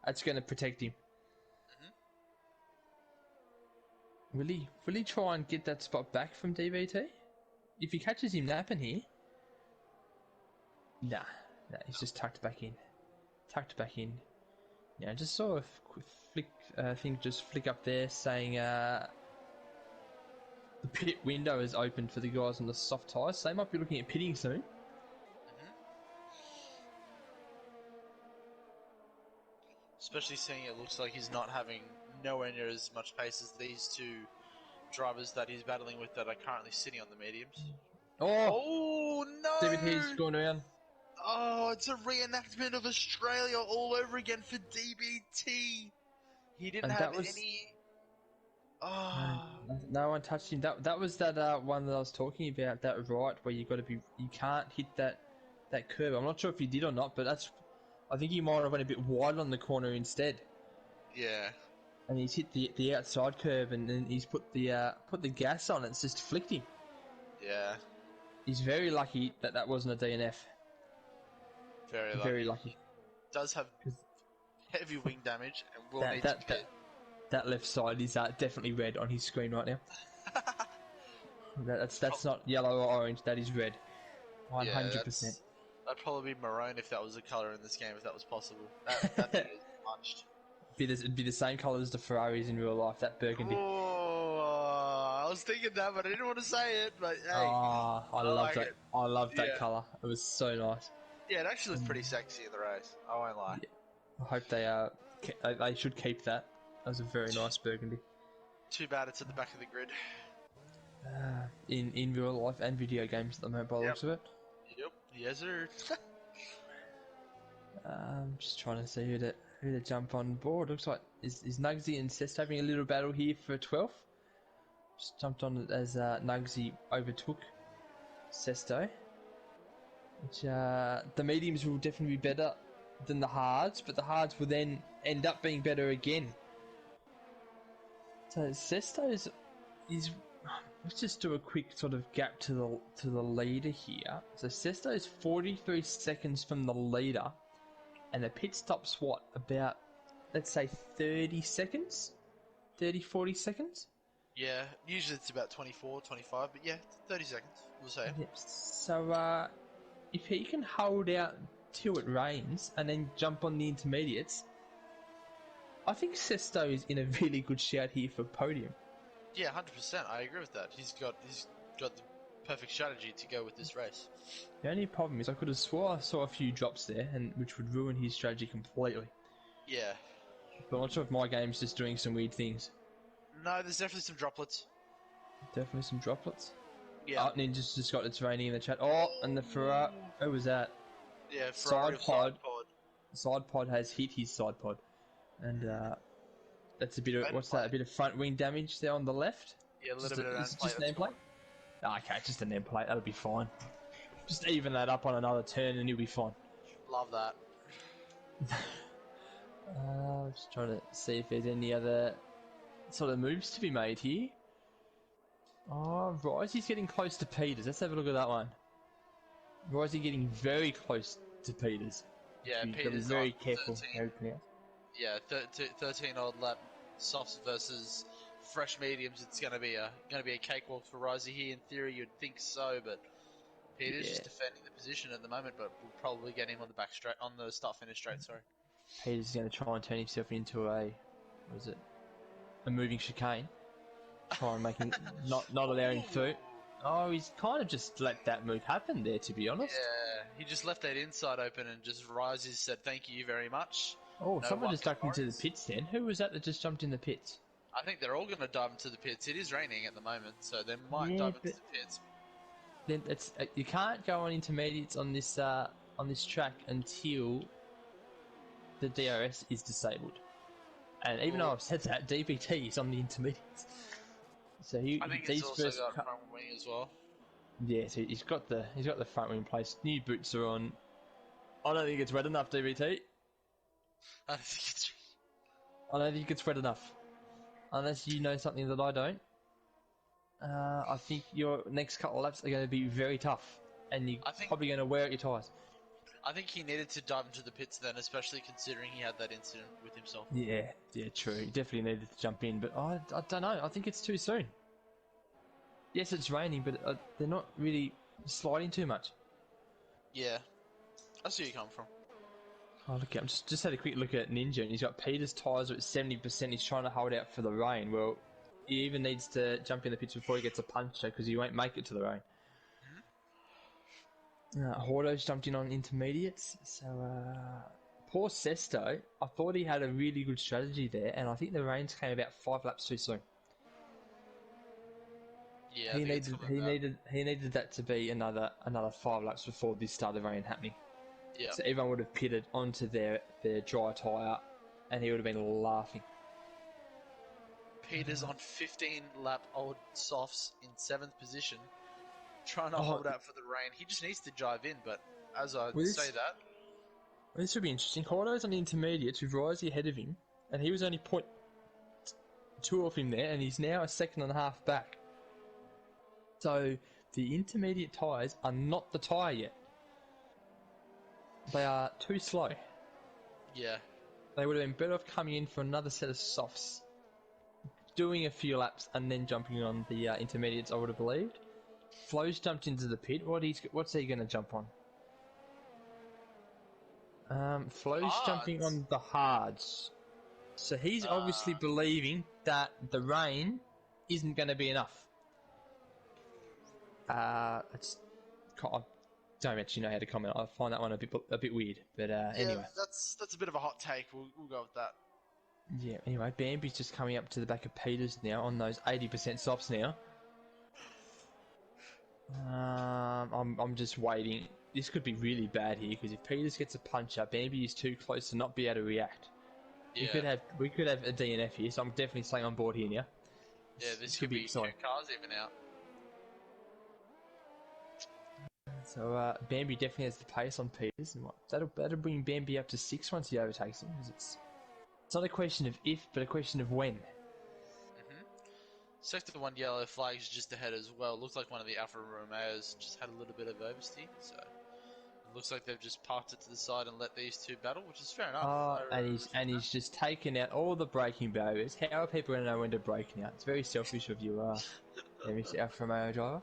That's going to protect him. Mm-hmm. Will he try and get that spot back from DVT? If he catches him napping here... Nah, he's just tucked back in. Yeah, I just saw a quick thing just flick up there saying the pit window is open for the guys on the soft tyres, so they might be looking at pitting soon. Especially seeing it looks like he's not having nowhere near as much pace as these two drivers that he's battling with that are currently sitting on the mediums. Oh no! DVT's going around. Oh, it's a reenactment of Australia all over again for DBT. He didn't have any... Oh. No one touched him. That was that one that I was talking about. That right where you can't hit that curve. I'm not sure if he did or not, but I think he might have went a bit wide on the corner instead. Yeah. And he's hit the outside curve, and then he's put the gas on. It's just flicked him. Yeah. He's very lucky that wasn't a DNF. Very lucky. Very lucky. Does have heavy wing damage and will That need to pit. that left side is definitely red on his screen right now. That's not yellow or orange. That is red. 100%. That'd probably be maroon if that was a color in this game, if that was possible. That thing is punched. It'd be the same colour as the Ferraris in real life. That burgundy. Oh, I was thinking that, but I didn't want to say it. But hey, I love that. it. I love that Yeah. colour. It was so nice. Yeah, it actually looks pretty sexy in the race. I won't lie. Yeah. I hope they should keep that. That was a very nice burgundy. Too bad it's at the back of the grid. In real life and video games at the moment, by the looks of it. Yep. Yes, sir. Just trying to see who to jump on board. Looks like is Nugsy and Cest having a little battle here for 12th. Just jumped on as Nugsy overtook Sesto. Which the mediums will definitely be better than the hards, but the hards will then end up being better again. So Sesto's is. Let's just do a quick sort of gap to the leader here. So Sesto is 43 seconds from the leader, and the pit stop's what, about, let's say 30 seconds? 40 seconds? Yeah, usually it's about 24, 25, but yeah, 30 seconds, we'll say. Yep. So if he can hold out till it rains and then jump on the intermediates, I think Sesto is in a really good shout here for podium. Yeah, 100%. I agree with that. He's got the perfect strategy to go with this race. The only problem is I could have swore I saw a few drops there, and which would ruin his strategy completely. Yeah. But I'm not sure if my game's just doing some weird things. No, there's definitely some droplets. Definitely some droplets. Yeah. Ninja's just got its raining in the chat. Oh, and the Ferrari. Who was that? Yeah, Ferrari Side pod. side pod. Side pod has hit his side pod, and that's a bit of what's that? A bit of front wing damage there on the left. Yeah, a little bit of It's nameplate. just an nameplate. Okay, just a nameplate. That'll be fine. Just even that up on another turn, and you'll be fine. Love that. Just trying to see if there's any other sort of moves to be made here. Oh, Risey's getting close to Peters. Let's have a look at that one. Risey getting very close to Peters. Yeah, You've got to be Peter's very on careful 13. how you pronounce. Yeah, 13 odd lap softs versus fresh mediums. It's gonna be a cakewalk for Risey here. In theory, you'd think so, but Peter's just defending the position at the moment. But we'll probably get him on the back straight, on the start finish straight. Sorry. Peters is going to try and turn himself into a moving chicane. Try and make him not allow him through. Oh, he's kind of just let that move happen there, to be honest. Yeah, he just left that inside open and just rises, said thank you very much. Oh, No someone just white ducked into the cars. pits then. Who was that just jumped in the pits? I think they're all going to dive into the pits. It is raining at the moment, so they might Yeah, dive into but- the pits. Then it's you can't go on intermediates on this track until the DRS is disabled. And even though I've said that, DPT is on the intermediates. So I think it's also got front wing as well. Yeah, so he's got the front wing place. New boots are on. I don't think it's wet enough, DBT. I think it's... I don't think it's wet enough. Unless you know something that I don't. I think your next couple of laps are going to be very tough. And you're probably going to wear out your tyres. I think he needed to dive into the pits then, especially considering he had that incident with himself. Yeah, true. He definitely needed to jump in, but I don't know. I think it's too soon. Yes, it's raining, but they're not really sliding too much. Yeah, I see where you come from. Oh, look! I'm just had a quick look at Ninja, and he's got Peter's tyres at 70%. He's trying to hold out for the rain. Well, he even needs to jump in the pits before he gets a puncture because he won't make it to the rain. Hordo's jumped in on intermediates, so poor Sesto. I thought he had a really good strategy there, and I think the rains came about 5 laps too soon. Yeah, he needed that to be another 5 laps before this started rain happening. Yeah. So everyone would have pitted onto their dry tyre, and he would have been laughing. Peters on 15-lap-old softs in 7th position, trying to Oh. hold out for the rain. He just needs to drive in, but as I Well, say that, This would be interesting. Hordo's on the intermediates with Risey ahead of him, and he was only 0.2 off him there, and he's now a second and a half back. So the intermediate tyres are not the tyre yet. They are too slow. yeah. They would have been better off coming in for another set of softs, doing a few laps, and then jumping on the intermediates, I would have believed. Flo's jumped into the pit. What's he going to jump on? Flo's Hards. jumping on the hards. So he's obviously believing that the rain isn't going to be enough. I don't actually know how to comment. I find that one a bit weird. But anyway. That's a bit of a hot take. We'll go with that. Yeah, anyway, Bambi's just coming up to the back of Peters now on those 80% softs now. I'm just waiting. This could be really bad here because if Peters gets a punch up, Bambi is too close to not be able to react. Yeah. We could have a DNF here, so I'm definitely staying on board here now. Yeah, this could be 2 exciting. cars even out. So Bambi definitely has the pace on Peters, and that'll bring Bambi up to 6 once he overtakes him. Because it's not a question of if, but a question of when. Sector 1 yellow flags just ahead as well. Looks like one of the Alfa Romeos just had a little bit of oversteer, so it looks like they've just parked it to the side and let these two battle, which is fair enough. He's just taken out all the braking barriers. How are people going to know when to brake now? It's very selfish of you, Mr. Alfa Romeo driver.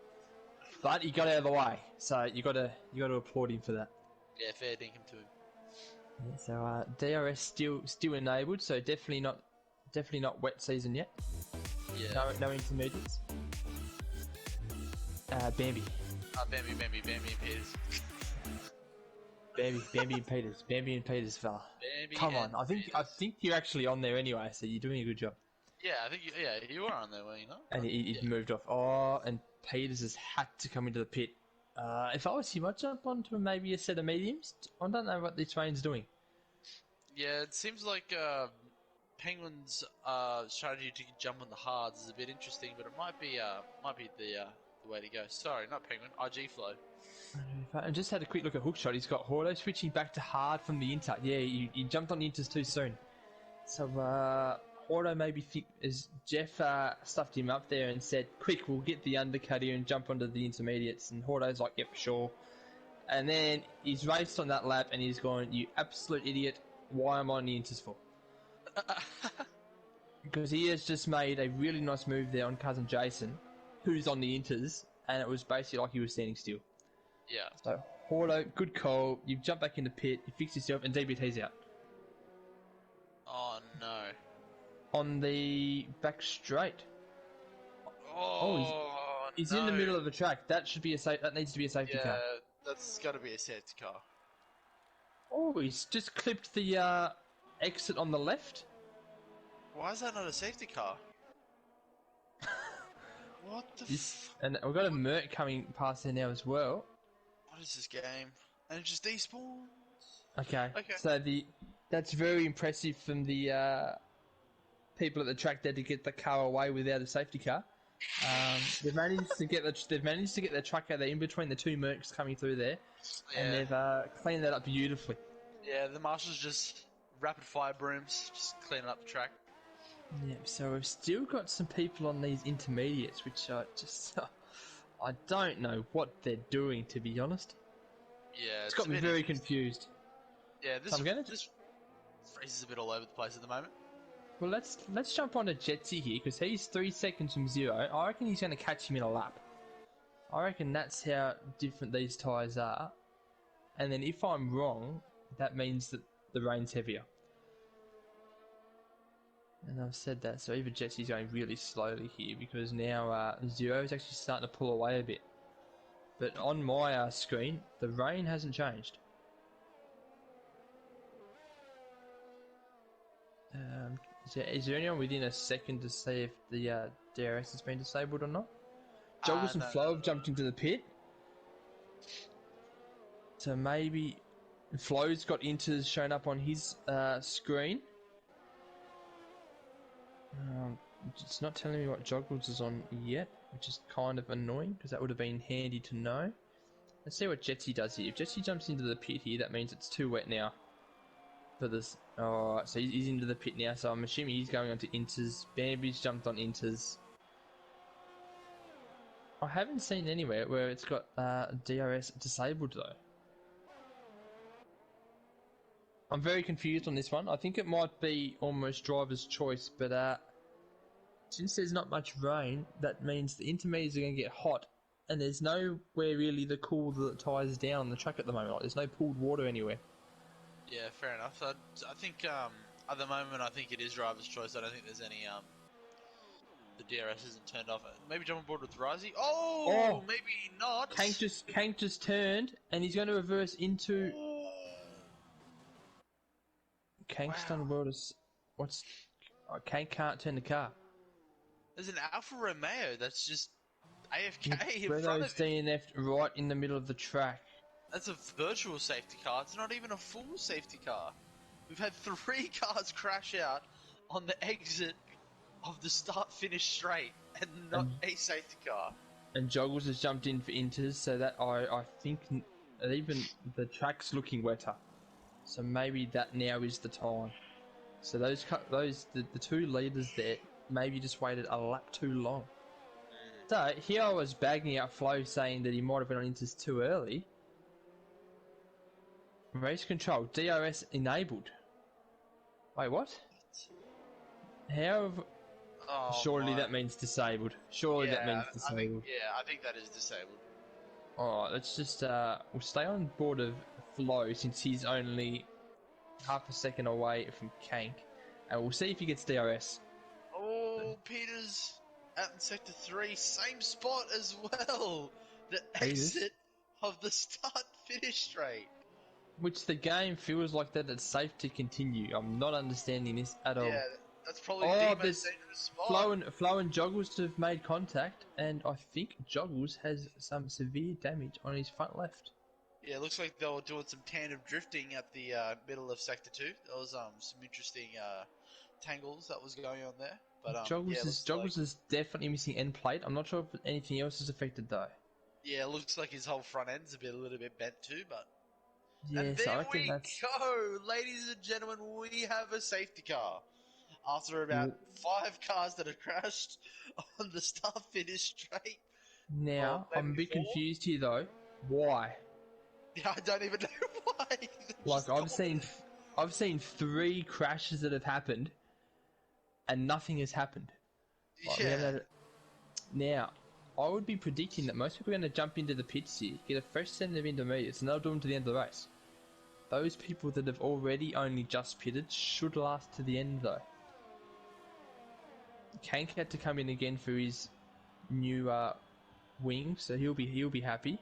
But he got out of the way, so you got to applaud him for that. Yeah, fair dinkum to him. Yeah, so DRS still enabled, so definitely not wet season yet. Yeah. No intermediates. Bambi. Bambi and Peters. Bambi and Peters, fella. Bambi Come on, and I think you're actually on there anyway, so you're doing a good job. Yeah, I think you are on there, were you not? And he moved off. Oh, and Peters has had to come into the pit. If I was him, I'd jump onto maybe a set of mediums. I don't know what this train's doing. Yeah, it seems like Penguin's strategy to jump on the hards is a bit interesting, but it might be the way to go. Sorry, not Penguin, RG Flow. I just had a quick look at hookshot. He's got Hordo switching back to hard from the inter. Yeah, he jumped on the inters too soon. So Hordo maybe as Jeff stuffed him up there and said, "Quick, we'll get the undercut here and jump onto the intermediates." And Hordo's like, "Yep, sure." And then he's raced on that lap and he's gone, "You absolute idiot! Why am I on the inters for?" Because he has just made a really nice move there on cousin Jason, who's on the inters, and it was basically like he was standing still. Yeah. So Hordo, good call. You've jumped back in the pit, you fixed yourself, and DBT's out. Oh no. On the back straight. Oh, He's no. in the middle of the track. That needs to be a safety car. Yeah, that's got to be a safety car. Oh, he's just clipped the exit on the left. Why is that not a safety car? What the And we've got a Merc coming past there now as well. What is this game? And it just despawns. Okay. Okay. So that's very impressive from the people at the track there to get the car away without a safety car. They've managed to get their truck out there in between the two Mercs coming through there, and they've cleaned that up beautifully. Yeah, the marshals just rapid fire brooms, just cleaning up the track. Yeah, so we've still got some people on these intermediates, which are just I don't know what they're doing, to be honest. Yeah, It's got me very confused. Yeah, this race is a bit all over the place at the moment. Well, let's jump on to Jetsy here, because he's 3 seconds from zero. I reckon he's going to catch him in a lap. I reckon that's how different these tyres are. And then if I'm wrong, that means that the rain's heavier. And I've said that, so even Jetsy's going really slowly here, because now Zero is actually starting to pull away a bit. But on my screen, the rain hasn't changed. Is there anyone within a second to see if the DRS has been disabled or not? Joggles and Flo have jumped into the pit. So maybe Flo's got inters shown up on his screen. It's not telling me what Joggles is on yet, which is kind of annoying because that would have been handy to know. Let's see what Jetsy does here. If Jetsy jumps into the pit here, that means it's too wet now for this. Alright, so he's into the pit now, so I'm assuming he's going on to Inters. Bambi's jumped on Inters. I haven't seen anywhere where it's got DRS disabled though. I'm very confused on this one. I think it might be almost driver's choice, but since there's not much rain, that means the intermediates are going to get hot, and there's nowhere really to cool the tyres down on the track at the moment. Like, there's no pooled water anywhere. Yeah, fair enough. I think at the moment I think it is driver's choice. I don't think there's any the DRS isn't turned off. Maybe jump on board with Razi. Oh, maybe not. Kank just turned, and he's going to reverse into. Kank's done well to. What's? Kank can't turn the car. There's an Alfa Romeo that's just AFK in front Renault's of him. DNF'd right in the middle of the track. That's a virtual safety car. It's not even a full safety car. We've had 3 cars crash out on the exit of the start-finish straight, and not a safety car. And Joggles has jumped in for Inters, so that I think even the track's looking wetter. So maybe that now is the time. So the 2 leaders there maybe just waited a lap too long. So here I was bagging out Flo, saying that he might have been on Inters too early. Race control, DRS enabled. Wait, what? How? Surely that means disabled. Surely that means disabled. I think that is disabled. Alright, let's just we'll stay on board of Flo since he's only half a second away from Kank, and we'll see if he gets DRS. Oh, Peters out in sector 3, same spot as well. The Peters? exit of the start-finish straight. Which the game feels like that it's safe to continue. I'm not understanding this at all. Yeah, that's probably the most dangerous spot. Flo and Joggles have made contact, and I think Joggles has some severe damage on his front left. Yeah, it looks like they were doing some tandem drifting at the middle of sector 2. There was some interesting tangles that was going on there. But Joggles is definitely missing end plate. I'm not sure if anything else is affected though. Yeah, it looks like his whole front end's a little bit bent too, but... Yes, and there I reckon we go! Ladies and gentlemen, we have a safety car. After about 5 cars that have crashed on the start-finish straight. Now, I'm a bit confused here though. Why? Yeah, I don't even know why. Like, I've seen 3 crashes that have happened, and nothing has happened. Like, yeah. Now, I would be predicting that most people are going to jump into the pits here, get a fresh set of intermediates, and they'll do them to the end of the race. Those people that have already only just pitted should last to the end though. Kank had to come in again for his new wing, so he'll be happy.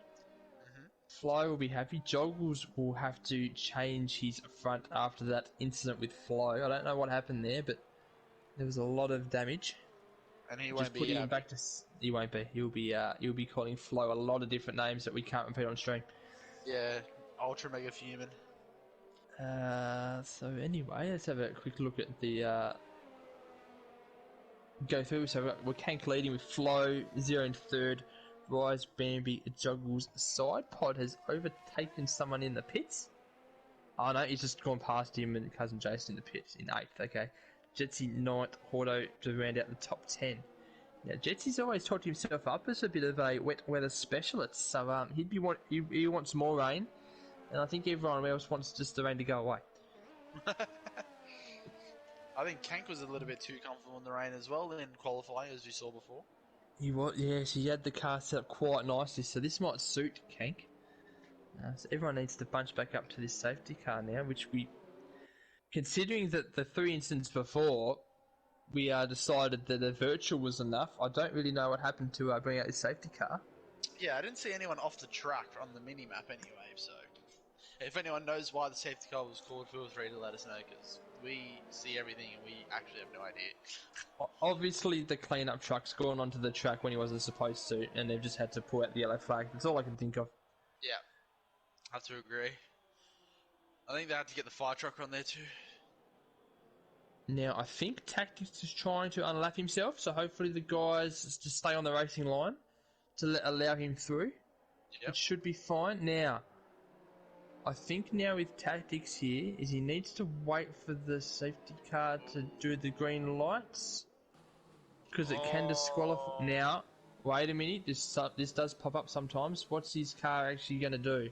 Flo will be happy. Joggles will have to change his front after that incident with Flo. I don't know what happened there, but there was a lot of damage. And he won't be putting him back to. He won't be. He'll be calling Flo a lot of different names that we can't repeat on stream. Yeah, ultra mega human. So anyway, let's have a quick look at the go through. So we're Kank leading with Flo, 0 in 3rd. Rise, Bambi, Juggles. Side Pod has overtaken someone in the pits. Oh no, he's just gone past him and cousin Jason in the pits in 8th. Okay, Jetsy 9th. Hordo to round out the top 10. Now Jetsy's always talked himself up as a bit of a wet weather specialist, so he wants more rain, and I think everyone else wants just the rain to go away. I think Kank was a little bit too comfortable in the rain as well in qualifying, as we saw before. He was, yes, he had the car set up quite nicely, so this might suit Kank. So everyone needs to bunch back up to this safety car now, which we, considering that the 3 incidents before, we decided that a virtual was enough. I don't really know what happened to bring out this safety car. Yeah, I didn't see anyone off the track on the mini-map anyway, so... If anyone knows why the safety car was called, feel free to let us know, because we see everything and we actually have no idea. Obviously, the cleanup truck's gone onto the track when he wasn't supposed to, and they've just had to pull out the yellow flag. That's all I can think of. Yeah, I have to agree. I think they had to get the fire truck on there too. Now, I think Tactics is trying to unlap himself, so hopefully the guys just stay on the racing line to allow him through. Yep. It should be fine. Now, I think now with Tactics here is he needs to wait for the safety car to do the green lights because it can disqualify. Now, wait a minute. This does pop up sometimes. What's his car actually going to do?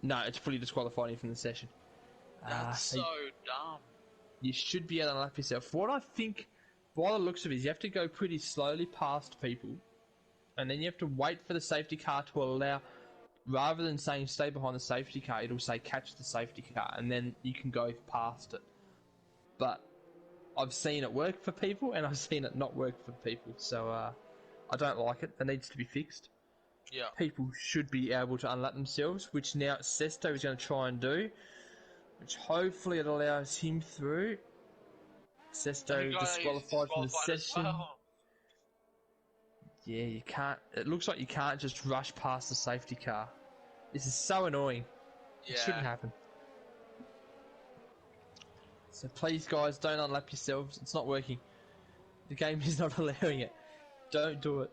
No, it's fully disqualified him from the session. That's so dumb. You should be able to unlap yourself. What I think, by the looks of it, is you have to go pretty slowly past people, and then you have to wait for the safety car to allow. Rather than saying stay behind the safety car, it'll say catch the safety car, and then you can go past it. But I've seen it work for people, and I've seen it not work for people, so I don't like it. It needs to be fixed. Yeah. People should be able to unlap themselves, which now Sesto is going to try and do, which hopefully it allows him through. Sesto disqualified from the session. Well. Yeah, you can't. It looks like you can't just rush past the safety car. This is so annoying. Yeah. It shouldn't happen. So please, guys, don't unlap yourselves. It's not working. The game is not allowing it. Don't do it.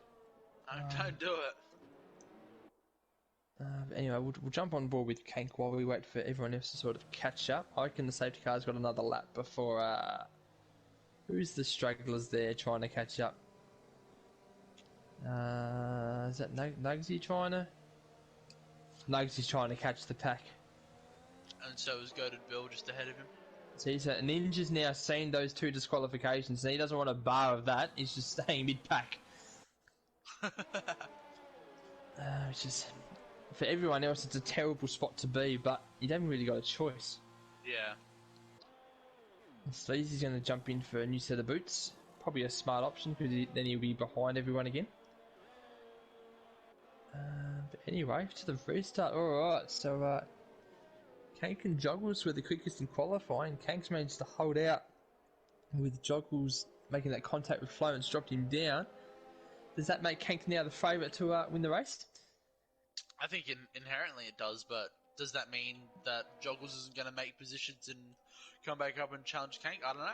No, don't do it. But anyway, we'll jump on board with Kank while we wait for everyone else to sort of catch up. I reckon the safety car's got another lap before... who's the stragglers there trying to catch up? Is that Nugsy trying to... Nugsy's trying to catch the pack. And so is Goated Bill just ahead of him. So Ninja's now seen those two disqualifications, and he doesn't want a bar of that. He's just staying mid-pack. Which is... For everyone else, it's a terrible spot to be, but you haven't really got a choice. Yeah. Sleazy's going to jump in for a new set of boots. Probably a smart option, because then he'll be behind everyone again. But anyway, to the restart. Alright, so Kank and Joggles were the quickest in qualifying. Kank's managed to hold out with Joggles making that contact with Flo and dropped him down. Does that make Kank now the favourite to win the race? I think inherently it does, but does that mean that Joggles isn't going to make positions and come back up and challenge Kank? I don't know.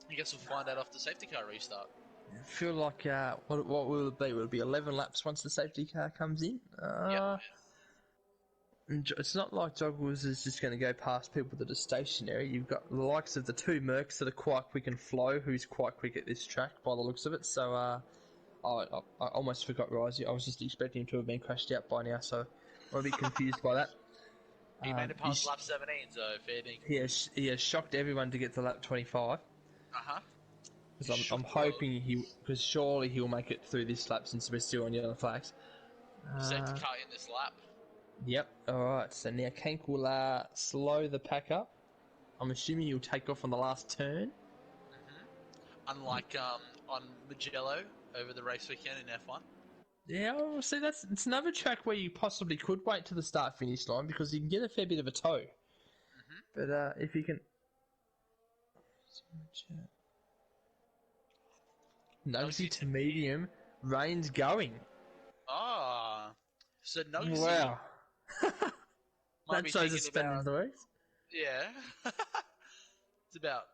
I guess we'll find out after the safety car restart. I feel like, what will it be? Will it be 11 laps once the safety car comes in? Yeah. It's not like Joggles is just going to go past people that are stationary. You've got the likes of the two Mercs that are quite quick and Flo, who's quite quick at this track by the looks of it. So, I almost forgot Risey. I was just expecting him to have been crashed out by now, so I'm a bit confused by that. He made it past lap 17, so fair dinkum. He has shocked everyone to get to lap 25. Uh-huh. Because I'm hoping because surely he'll make it through this lap since we're still on yellow flags. Safety car in this lap. Yep. Alright, so now Kank will slow the pack up. I'm assuming he'll take off on the last turn. Mm-hmm. Unlike on Mugello over the race weekend in F1. Yeah, well, see, it's another track where you possibly could wait to the start-finish line because you can get a fair bit of a tow. Mm-hmm. But if you can... Nugsy to medium, Rain's going. Ah, so Nugsy... Wow. That shows a spending the race. Yeah. It's about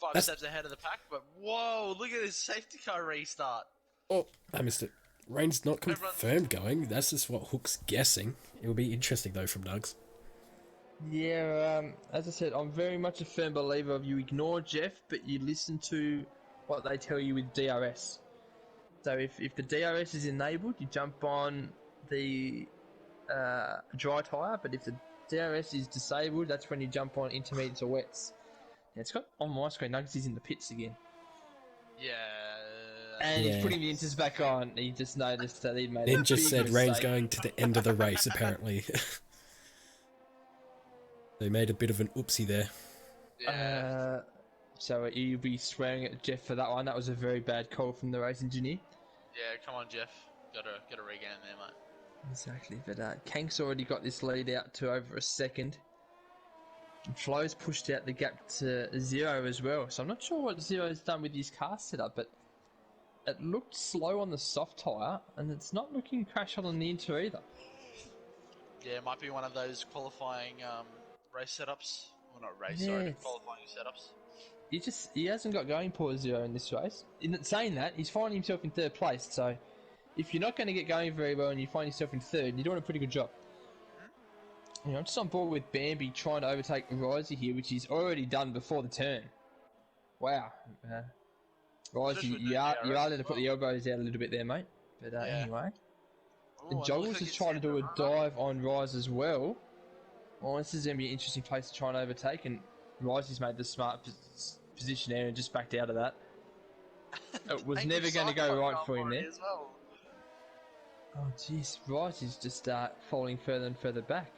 5 steps ahead of the pack, but whoa, look at this safety car restart. Oh, I missed it. Rain's not confirmed going. That's just what Hook's guessing. It will be interesting, though, from Nugs. Yeah, as I said, I'm very much a firm believer of you ignore Jeff, but you listen to what they tell you with DRS. So if the DRS is enabled, you jump on the dry tyre, but if the DRS is disabled, that's when you jump on intermediates or wets. Yeah, it's got on my screen, Nugsy's in the pits again. Yeah. And he's putting the inters back on. He just noticed that he made Ninja a big said mistake. Rain's going to the end of the race, apparently. They made a bit of an oopsie there. Yeah. So you'll be swearing at Jeff for that one. That was a very bad call from the race engineer. Yeah, come on, Jeff. Got a rig in there, mate. Exactly, but Kank's already got this lead out to over a second. And Flo's pushed out the gap to Zero as well. So I'm not sure what Zero's done with his car setup, but it looked slow on the soft tyre, and it's not looking crash hot on the inter either. Yeah, it might be one of those qualifying race setups. Well, not race, Yeah, sorry, it's- qualifying setups. he hasn't got going for Zero in this race. In saying that, he's finding himself in third place. So if you're not going to get going very well and you find yourself in third, you're doing a pretty good job. You know, I'm just on board with Bambi trying to overtake Risey here, which he's already done before the turn. Wow. Risey, Just with you the are DRS going to as put the elbows out a little bit there, mate. But Yeah. anyway. Ooh, And and Joggles looks like is it's trying to do a Sandra, huh? dive on Rise as well. Well, this is going to be an interesting place to try and overtake, and Risey's made the smart position there and just backed out of that. It was Angry never going to Cyclone go right going for him it there. as well. Oh, jeez. Risey's just falling further and further back.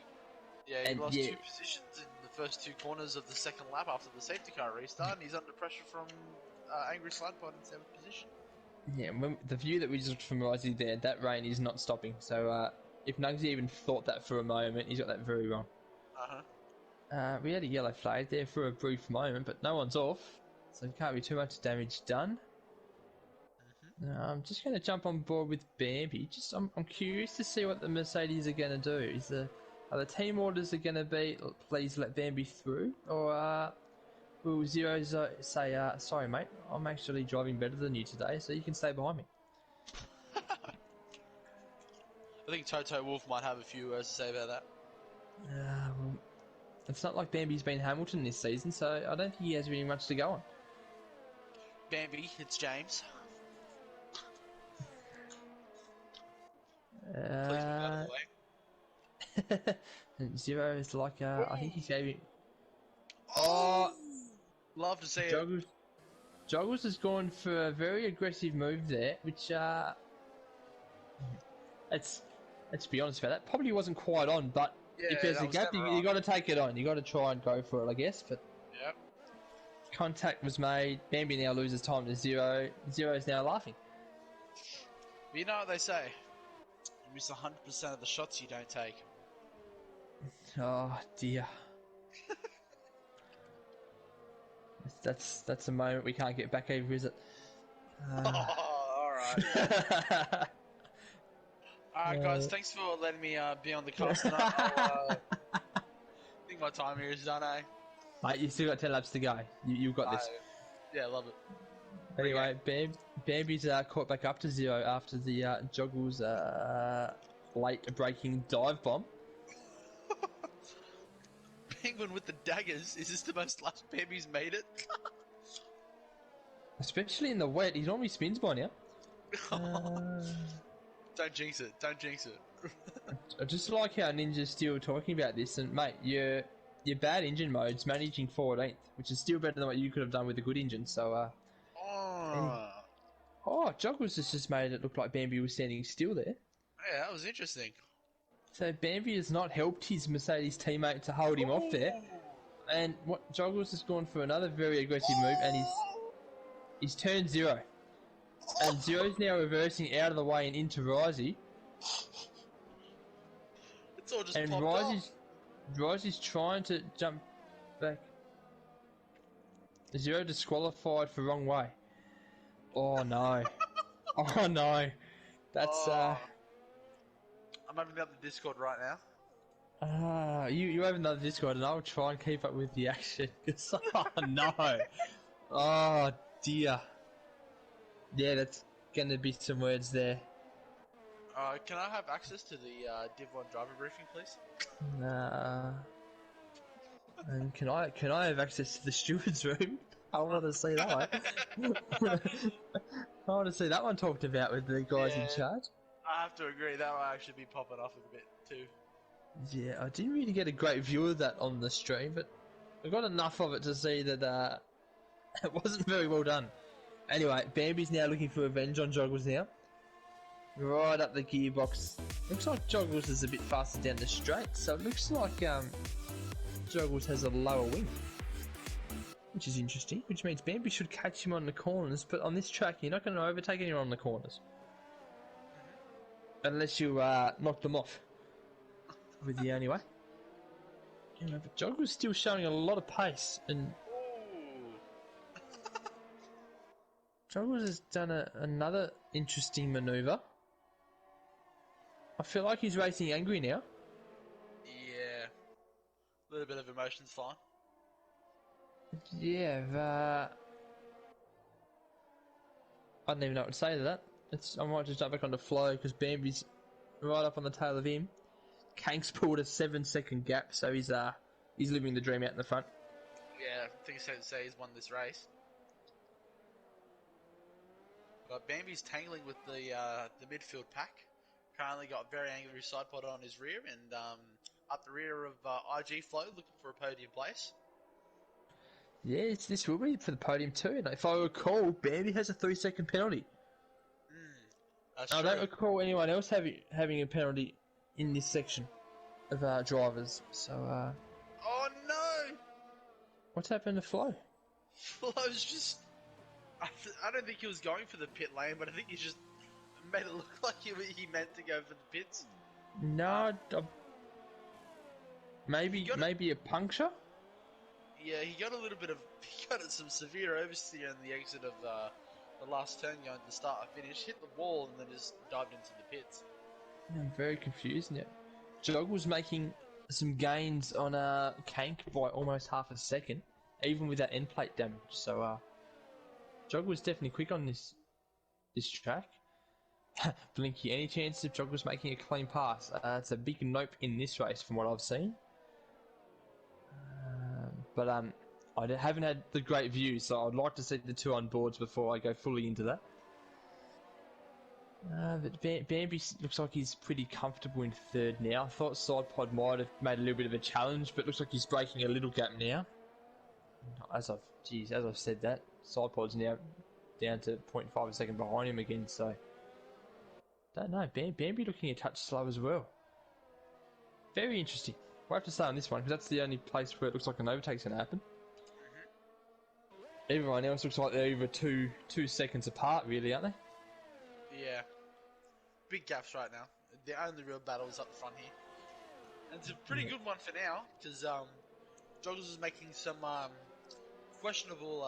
Yeah, he And lost yeah. 2 positions in the first 2 corners of the second lap after the safety car restart, and he's under pressure from Angry Slide Pod in 7th position. Yeah, when, the view that we just from Risey there, that rain is not stopping. So if Nugsy even thought that for a moment, he's got that very wrong. We had a yellow flag there for a brief moment, but no one's off, so there can't be too much damage done. I'm just going to jump on board with Bambi. I'm curious to see what the Mercedes are going to do. Are the team orders are going to be please let Bambi through, or will Zero say sorry mate, I'm actually driving better than you today, so you can stay behind me. I think Toto Wolff might have a few words to say about that. Well, it's not like Bambi's been Hamilton this season, so I don't think he has really much to go on. Bambi, it's James. Please move out of the way. Zero is like, I think he gave it. Oh! Love to see it. Joggles has gone for a very aggressive move there, which, let's be honest about that, probably wasn't quite on, but Yeah, if there's that a was gap, never you on. got to take it on. You got to try and go for it, I guess, but Yep. contact was made. Bambi now loses time to Zero. Zero's now laughing. But you know what they say? You miss 100% of the shots you don't take. Oh dear. That's a moment we can't get back over, is it? Alright. Alright, guys, thanks for letting me be on the cast tonight. I think my time here is done, eh? Mate, you still got 10 laps to go. You've got this. Yeah, love it. Anyway, Bambi's caught back up to Zero after the Joggles late breaking dive bomb. Penguin with the daggers. Is this the most laps Bambi's made it? Especially in the wet, he normally spins by now. Don't jinx it. Don't jinx it. I just like how Ninja's still talking about this, and mate, your bad engine mode's managing 14th, which is still better than what you could have done with a good engine. So, Joggles has just made it look like Bambi was standing still there. Yeah, that was interesting. So Bambi has not helped his Mercedes teammate to hold him off there, and what Joggles has gone for another very aggressive move, and he's turned Zero, and Zero's now reversing out of the way and into Risey. It's all just And popped off. Risey's trying to jump back. Zero disqualified for wrong way. Oh no. Oh no. That's I'm opening up the Discord right now. you have another Discord and I'll try and keep up with the action. Oh no. Oh dear. Yeah, that's gonna be some words there. Can I have access to the Div 1 driver briefing, please? And can I have access to the steward's room? I want to see that one. I want to see that one talked about with the guys in charge. I have to agree, that will actually be popping off a bit too. Yeah, I didn't really get a great view of that on the stream, but I got enough of it to see that it wasn't very well done. Anyway, Bambi's now looking for revenge on Joggles now. Right up the gearbox. Looks like Joggles is a bit faster down the straight, so it looks like Joggles has a lower wing. Which is interesting, which means Bambi should catch him on the corners, but on this track you're not going to overtake anyone on the corners. Unless you knock them off. With the only way. Yeah, but Joggles still showing a lot of pace, and Joggles has done another interesting manoeuvre. I feel like he's racing angry now. Yeah. A little bit of emotions flowing. Yeah, I don't even know what to say to that. I might just jump back on the flow because Bambi's right up on the tail of him. Kank's pulled a 7-second gap, so he's living the dream out in the front. Yeah, I think it's safe to say he's won this race. But Bambi's tangling with the midfield pack. Currently got very angry side pod on his rear and up the rear of IG Flow looking for a podium place. Yeah, this will be for the podium too. And if I recall, Bambi has a 3-second penalty. That's I true. don't recall anyone else having a penalty in this section of drivers. So, Oh no! what's happened to Flo? Flow's just... I don't think he was going for the pit lane, but I think he just made it look like he meant to go for the pits. No, maybe a puncture. Yeah, he got a little bit of... He got some severe oversteer in the exit of the last turn going to start or finish, hit the wall and then just dived into the pits. Yeah, I'm very confused now. Jog was making some gains on Kank by almost half a second, even with that end plate damage. So Jog was definitely quick on this track. Blinky, any chance of Jog was making a clean pass? It's a big nope in this race from what I've seen. But I haven't had the great view, so I'd like to see the two on boards before I go fully into that. But Bambi looks like he's pretty comfortable in third now. I thought Sidepod might have made a little bit of a challenge, but looks like he's breaking a little gap now. As I've said that, Sidepod's now down to 0.5 a second behind him again, so... Don't know, Bambi looking a touch slow as well. Very interesting. We'll have to stay on this one, because that's the only place where it looks like an overtake's going to happen. Everyone else looks like they're either two seconds apart, really, aren't they? Yeah. Big gaps right now. The only real battle is up front here. And it's a pretty good one for now, because Joggles is making some questionable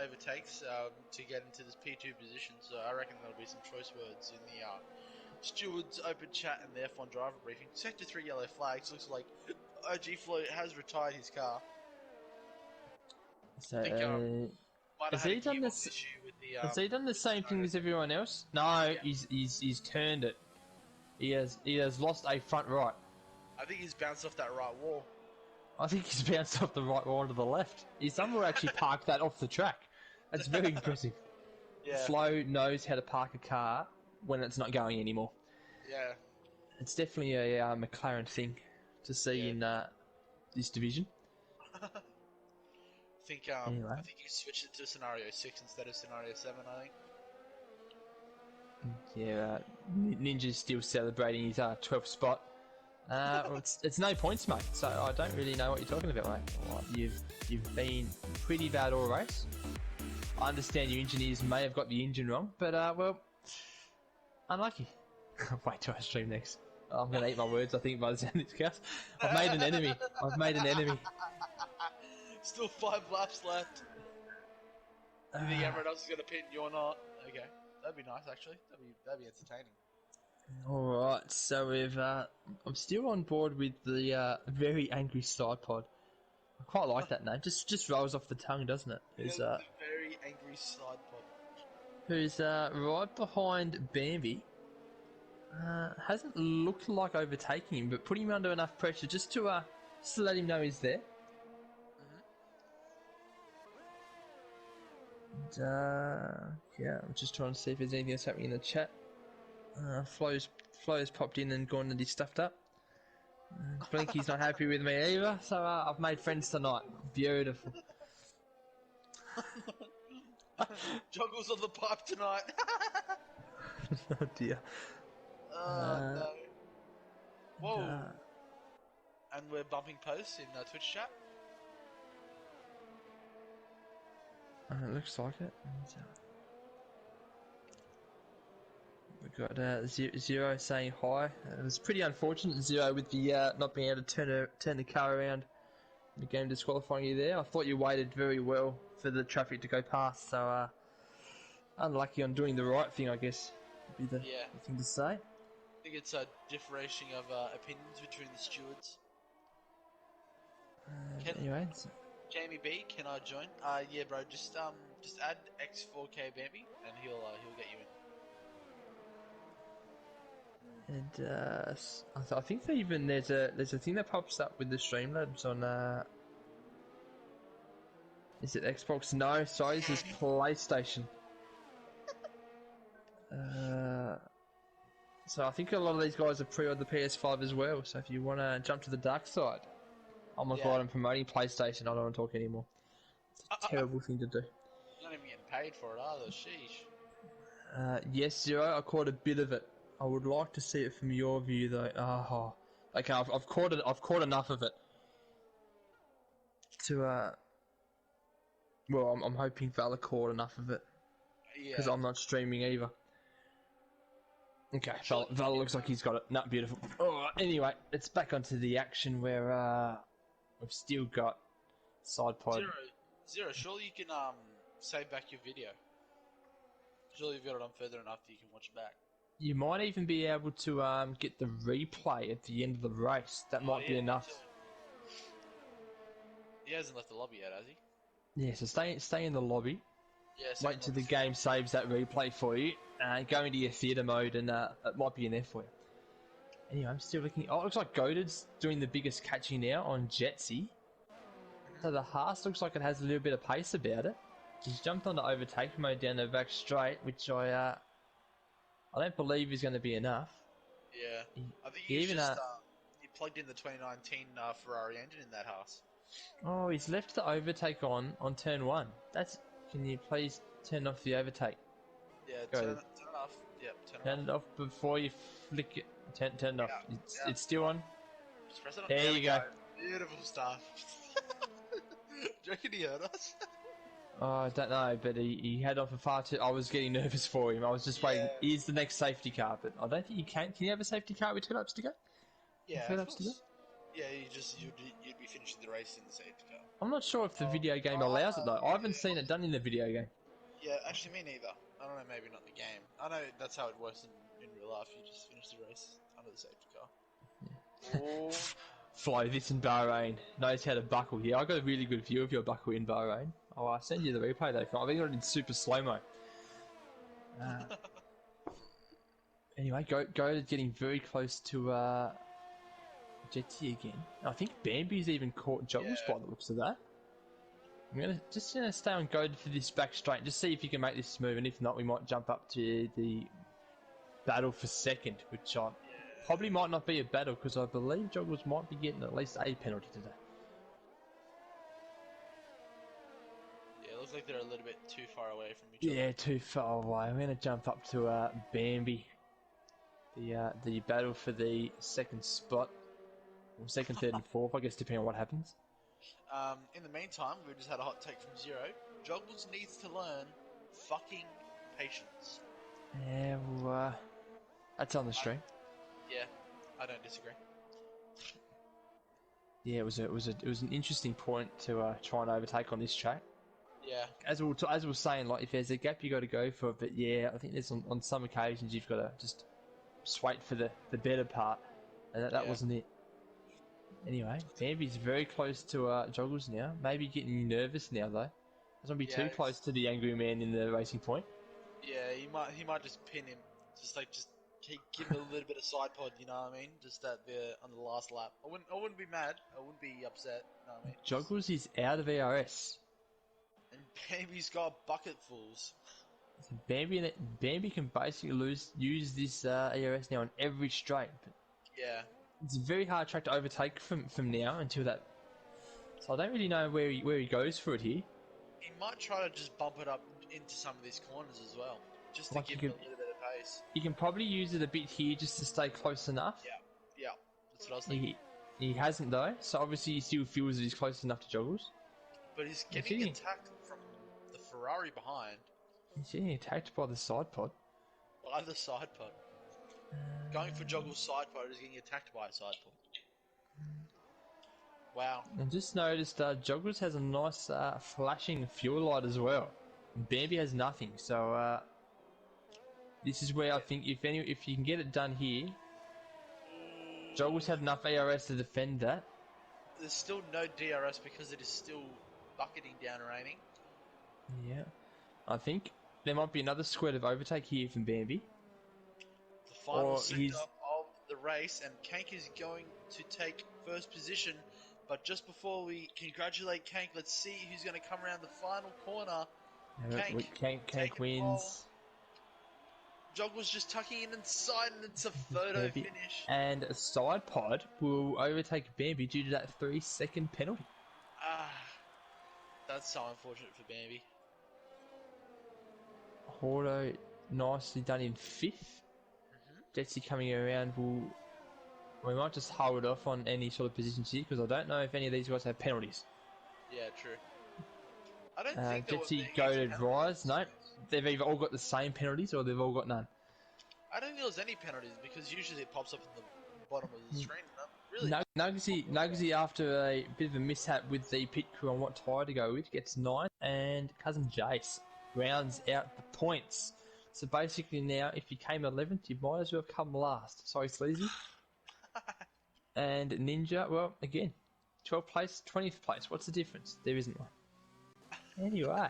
overtakes to get into this P2 position, so I reckon there'll be some choice words in the Stewards open chat and the F1 driver briefing. Sector 3 yellow flags. Looks like OG Floyd has retired his car. So, I think might have has had he a done gearbox this? issue with the Has he done the with same thing as everyone else? No, Yeah. he's turned it. He has lost a front right. I think he's bounced off that right wall. I think he's bounced off the right wall to the left. He's somewhere actually parked that off the track. That's very impressive. Yeah. Flo knows how to park a car when it's not going anymore. Yeah. It's definitely a McLaren thing to see in this division. I think Anyway. I think he switched it to scenario 6 instead of scenario 7, I think. Yeah, Ninja's still celebrating his 12th spot. Well, it's no points, mate. So I don't really know what you're talking about, mate. Well, you've been pretty bad all race. I understand your engineers may have got the engine wrong, but well, unlucky. Wait till I stream next. I'm gonna eat my words. I think by the sound of this cast, I've made an enemy. Still 5 laps left. You think everyone else is gonna pit and you're not? Okay, that'd be nice actually. That'd be entertaining. Alright, so I'm still on board with the very angry side pod. I quite like that name. Just rolls off the tongue, doesn't it? It's a very angry side pod. Who's right behind Bambi. Hasn't looked like overtaking him, but putting him under enough pressure just to let him know he's there. And, yeah, I'm just trying to see if there's anything else happening in the chat. Flo's popped in and gone and he's stuffed up. Blinky's not happy with me either, so I've made friends tonight. Beautiful. Joggles on the pipe tonight. Oh dear. No. Whoa. And we're bumping posts in Twitch chat. It looks like it. We've got Zero saying hi. It was pretty unfortunate, Zero, with the not being able to turn the car around. The game disqualifying you there. I thought you waited very well for the traffic to go past, so unlucky on doing the right thing, I guess, would be the thing to say. I think it's a differentiating of opinions between the stewards. Anyway, Jamie B, can I join? Yeah, bro. Just add X4K Bambi, and he'll get you in. and I think that even there's a thing that pops up with the Streamlabs on is it Xbox? No, sorry, this is PlayStation. So I think a lot of these guys have pre-ordered the PS5 as well. So if you want to jump to the dark side, oh my god, I'm promoting PlayStation. I don't want to talk anymore. It's a terrible thing to do. Not even getting paid for it either. Sheesh. Yes, Zero. I caught a bit of it. I would like to see it from your view, though. Oh, okay. I've caught it. I've caught enough of it to. Well, I'm hoping Vala caught enough of it because I'm not streaming either. Okay, Vala looks like he's got it. Not beautiful. Oh, anyway, it's back onto the action where we've still got side pod. Zero. Surely you can save back your video. Surely you've got it on further enough that you can watch it back. You might even be able to get the replay at the end of the race. That might be enough. He hasn't left the lobby yet, has he? Yeah, so stay in the lobby. Yeah. Wait till the game saves that replay for you. Go into your theatre mode, and it might be in there for you. Anyway, I'm still looking. Oh, it looks like Goated's doing the biggest catching now on Jetsy. So the Haas looks like it has a little bit of pace about it. He's jumped onto overtake mode down the back straight, which I don't believe is going to be enough. Yeah, I think he plugged in the 2019 Ferrari engine in that Haas. Oh, he's left the overtake on turn 1. Can you please turn off the overtake? Yeah, turn it off. Yep, turn it off before you flick it. Turn it off. Yeah, it's still on. Just press it on. There you go. Beautiful stuff. Do you reckon he heard us? Oh, I don't know, but he had on for far too. I was getting nervous for him. I was just waiting. Here's the next safety car, but I don't think you can. Can you have a safety car with 2 laps to go? Yeah, 2 laps to go. Yeah, you'd be finishing the race in the safety car. I'm not sure if the video game allows it though. I haven't seen it done in the video game. Yeah, actually me neither. I don't know, maybe not the game. I know that's how it works in real life. You just finish the race under the safety car. Yeah. Flo, this in Bahrain knows how to buckle here. I got a really good view of your buckle in Bahrain. Oh, I'll send you the replay though. I think I got it in super slow-mo. Anyway, Goated getting very close to Jetty again. I think Bambi's even caught Juggles by the looks of that. I'm gonna stay on Goated for this back straight, just see if you can make this move, and if not, we might jump up to the battle for second, which probably might not be a battle because I believe Juggles might be getting at least a penalty today. Yeah, it looks like they're a little bit too far away from each other. Yeah, too far away. I'm gonna jump up to Bambi. The battle for the second spot. Or second, third, and fourth, I guess, depending on what happens. In the meantime, we just had a hot take from Zero. Joggles needs to learn fucking patience. Yeah, well, that's on the stream. Yeah, I don't disagree. Yeah, it was an interesting point to try and overtake on this track. Yeah. As we were saying, like if there's a gap, you got to go for it. But yeah, I think there's on some occasions you've got to just wait for the better part, and that wasn't it. Anyway, Bambi's very close to Joggles now. Maybe getting nervous now though. Doesn't be too close to the angry man in the racing point. Yeah, he might just pin him. Just give him a little bit of side pod. You know what I mean? Just on the last lap. I wouldn't be mad. I wouldn't be upset. You know what I mean? Joggles is out of ERS. And Bambi's got bucketfuls. So Bambi can basically use this ERS now on every straight. But yeah. It's a very hard track to overtake from now until that. So I don't really know where he goes for it here. He might try to just bump it up into some of these corners as well, just to give him a little bit of pace. You can probably use it a bit here just to stay close enough. Yeah, that's what I was thinking. He hasn't though, so obviously he still feels that he's close enough to Joggles. But he's getting attacked from the Ferrari behind. He's getting attacked by the side pod. By the side pod. Going for Joggles' side pod is getting attacked by a side pod. Wow. And just noticed Joggles has a nice flashing fuel light as well. And Bambi has nothing, so this is where I think if you can get it done here, Joggles had enough ARS to defend that. there's still no DRS because it is still bucketing down raining. Yeah. I think there might be another squared of overtake here from Bambi. The final Or sector he's- of the race, and Kank is going to take first position. But just before we congratulate Kank, let's see who's going to come around the final corner. Kank taking wins. Jog was just tucking in inside, and it's a photo Bambi. finish. And a side pod will overtake Bambi due to that 3-second penalty. That's so unfortunate for Bambi. Hordo nicely done in 5th. Jetsy coming around we might just hold off on any sort of positions here because I don't know if any of these guys have penalties. Yeah, true. I don't think there Jetsy were goaded Rise. No, they've either all got the same penalties or they've all got none. I don't think there was any penalties because usually it pops up in the bottom of the screen. Really? Nugsy, after a bit of a mishap with the pit crew on what tyre to go with, gets 9, and Cousin Jace rounds out the points. So basically now, if you came 11th, you might as well come last. Sorry, Sleazy. And Ninja, well, again, 12th place, 20th place. What's the difference? There isn't one. Anyway,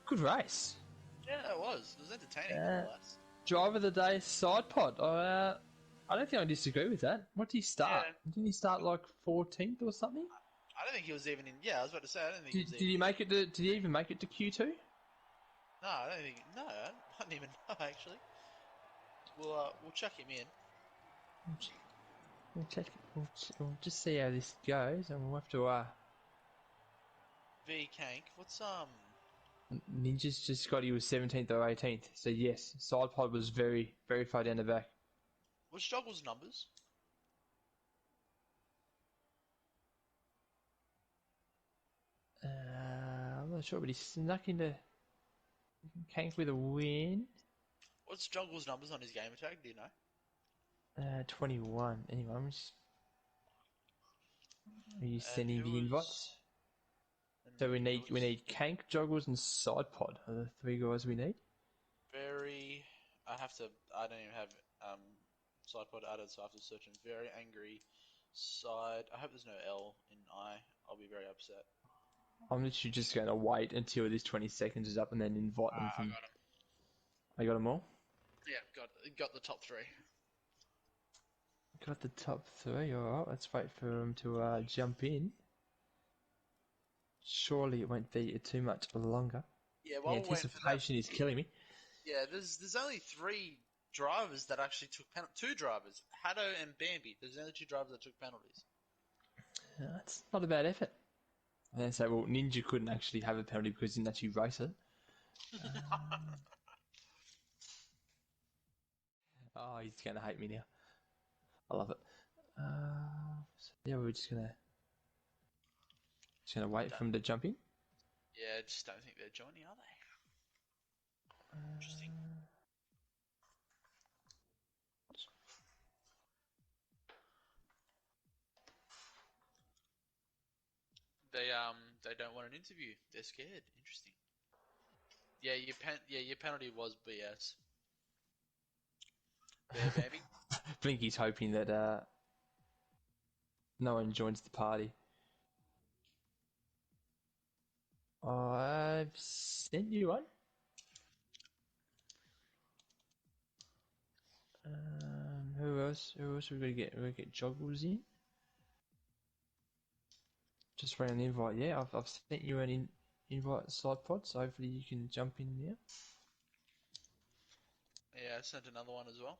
good race. Yeah, it was. It was entertaining, nonetheless. Driver of the day, side pod. I don't think I disagree with that. What did he start? Yeah. Didn't he start like 14th or something? I don't think he was even in. Yeah, I was about to say. I don't think he was Did even. he make it to? Did he even make it to Q2? No, I don't think. No, I don't even know actually. We'll chuck him in. We'll check. We'll just see how this goes, and we'll have to. V Kank. What's Ninja's just got he was 17th or 18th. So yes, side pod was very, very far down the back. what's Joggle's numbers? I'm not sure, but he snuck into Kank with a win. What's Joggle's numbers on his game tag? Do you know? 21. Anyway, I'm just. Are you sending who the was- invites? and So we who need was Kank, Joggles, and side pod are the 3 guys we need. very. I don't even have side pod added, so I have to search in very angry side. I hope there's no L in I. I'll be very upset. I'm literally just going to wait until this 20 seconds is up and then invite them I from. got him. I got them all. Yeah, got the top 3. Got the top 3. Alright, let's wait for them to jump in. Surely it won't be too much longer. Yeah, The while we're waiting for that, anticipation is killing me. yeah, there's only 3 drivers that actually took 2 drivers, Haddo and Bambi. There's only 2 drivers that took penalties. That's not a bad effort. And then say, well, Ninja couldn't actually have a penalty because he didn't actually race it. Oh, he's going to hate me now. I love it. So yeah, we're just gonna wait for him to jump in. Yeah, I just don't think they're joining, are they? Interesting. They don't want an interview. They're scared. Interesting. Yeah, your penalty was BS. There, baby. Blinky's hoping that no one joins the party. I've sent you one. Who else? Who else we gonna get? We're gonna get Joggles in. Just ran an invite. Yeah, I've sent you an invite side pod, so hopefully you can jump in now. Yeah, I sent another one as well.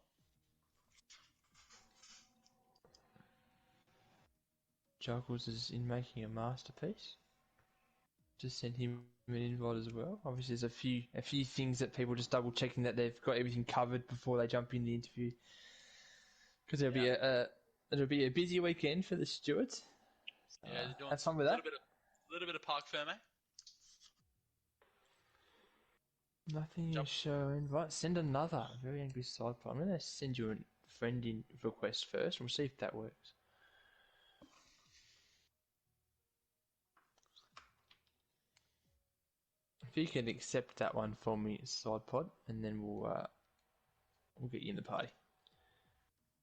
Juggles is in making a masterpiece. Just sent him an invite as well. Obviously, there's a few things that people just double checking that they've got everything covered before they jump in the interview. Because it'll be a busy weekend for the stewards. So, Yeah, they're doing have fun with that. Little bit of park ferme. Nothing to Jump. show invite. Send another very angry side pod. I'm gonna send you a friend in request first, and we'll see if that works. If you can accept that one for me, side pod, and then we'll get you in the party.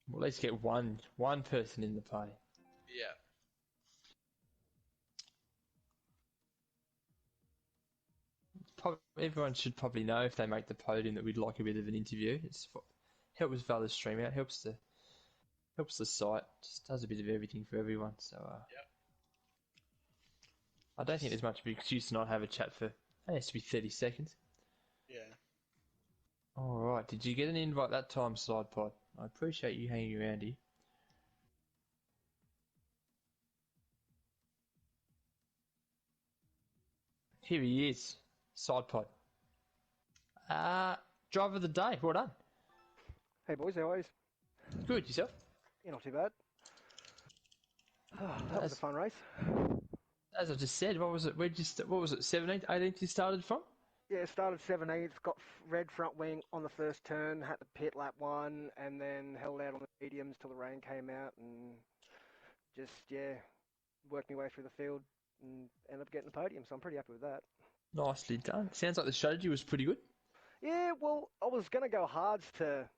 We'll at least get one person in the party. Yeah. everyone should probably know if they make the podium that we'd like a bit of an interview. Helps Vala's stream out, helps the site, just does a bit of everything for everyone. So Yep. I don't think there's much of an excuse to not have a chat for. It has to be 30 seconds. Yeah. All right. Did you get an invite that time, SidePod? I appreciate you hanging around here. Here he is, SidePod. Driver of the day. Well done. Hey boys, how are you? Good. Yourself? Yeah, not too bad. That was a fun race. As I just said, what was it? What was it? 17th, 18th you started from? Yeah, started 17th, got red front wing on the first turn, had to pit lap 1, and then held out on the mediums till the rain came out, and just, worked my way through the field and ended up getting the podium, so I'm pretty happy with that. Nicely done. Sounds like the strategy was pretty good. Yeah, well, I was going to go hards to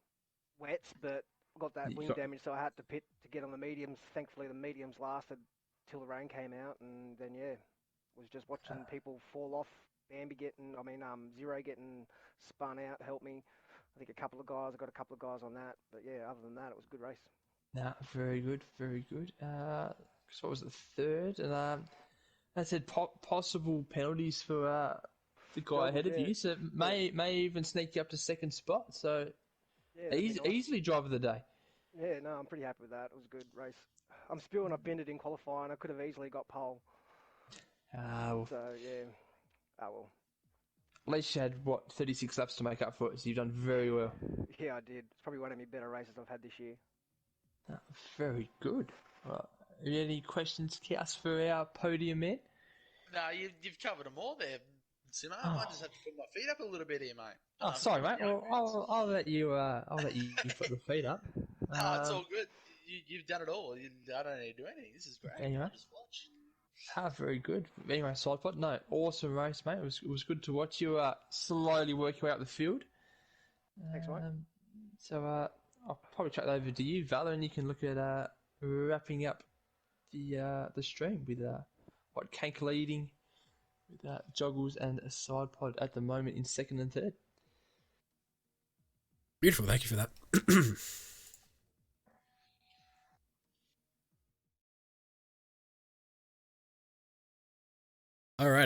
wets, but I got that You wing got- damage, so I had to pit to get on the mediums. Thankfully, the mediums lasted till the rain came out, and then, was just watching people fall off. Zero getting spun out helped me. I got a couple of guys on that, but yeah, other than that, it was a good race. Nah, very good, very good. So what was it, third? And I said possible penalties for the guy Joggles, ahead of yeah. you, so it may even sneak you up to second spot. So Yeah, that'd be nice. easily driver of the day. Yeah, no, I'm pretty happy with that. It was a good race. I'm spewing, I bended in qualifying. I could have easily got pole. Well, So, yeah. Oh, well. at least you had 36 laps to make up for it, so you've done very well. Yeah, I did. It's probably one of my better races I've had this year. Very good. Right. Any questions, Cass, for our podium man? No, you've covered them all there, Simo. Oh. I just have to put my feet up a little bit here, mate. Oh, sorry, mate. Well, I'll let you put the feet up. No, it's all good. You've done it all. I don't need to do anything. This is great. Anyway. I'll just watch. Very good. Anyway, SidePod, no, awesome race, mate. It was good to watch you slowly work your way up the field. Thanks, mate. So I'll probably chuck that over to you, Vala, and you can look at wrapping up the stream with Kank leading, with Joggles and a SidePod at the moment in second and third. Beautiful. Thank you for that. All right.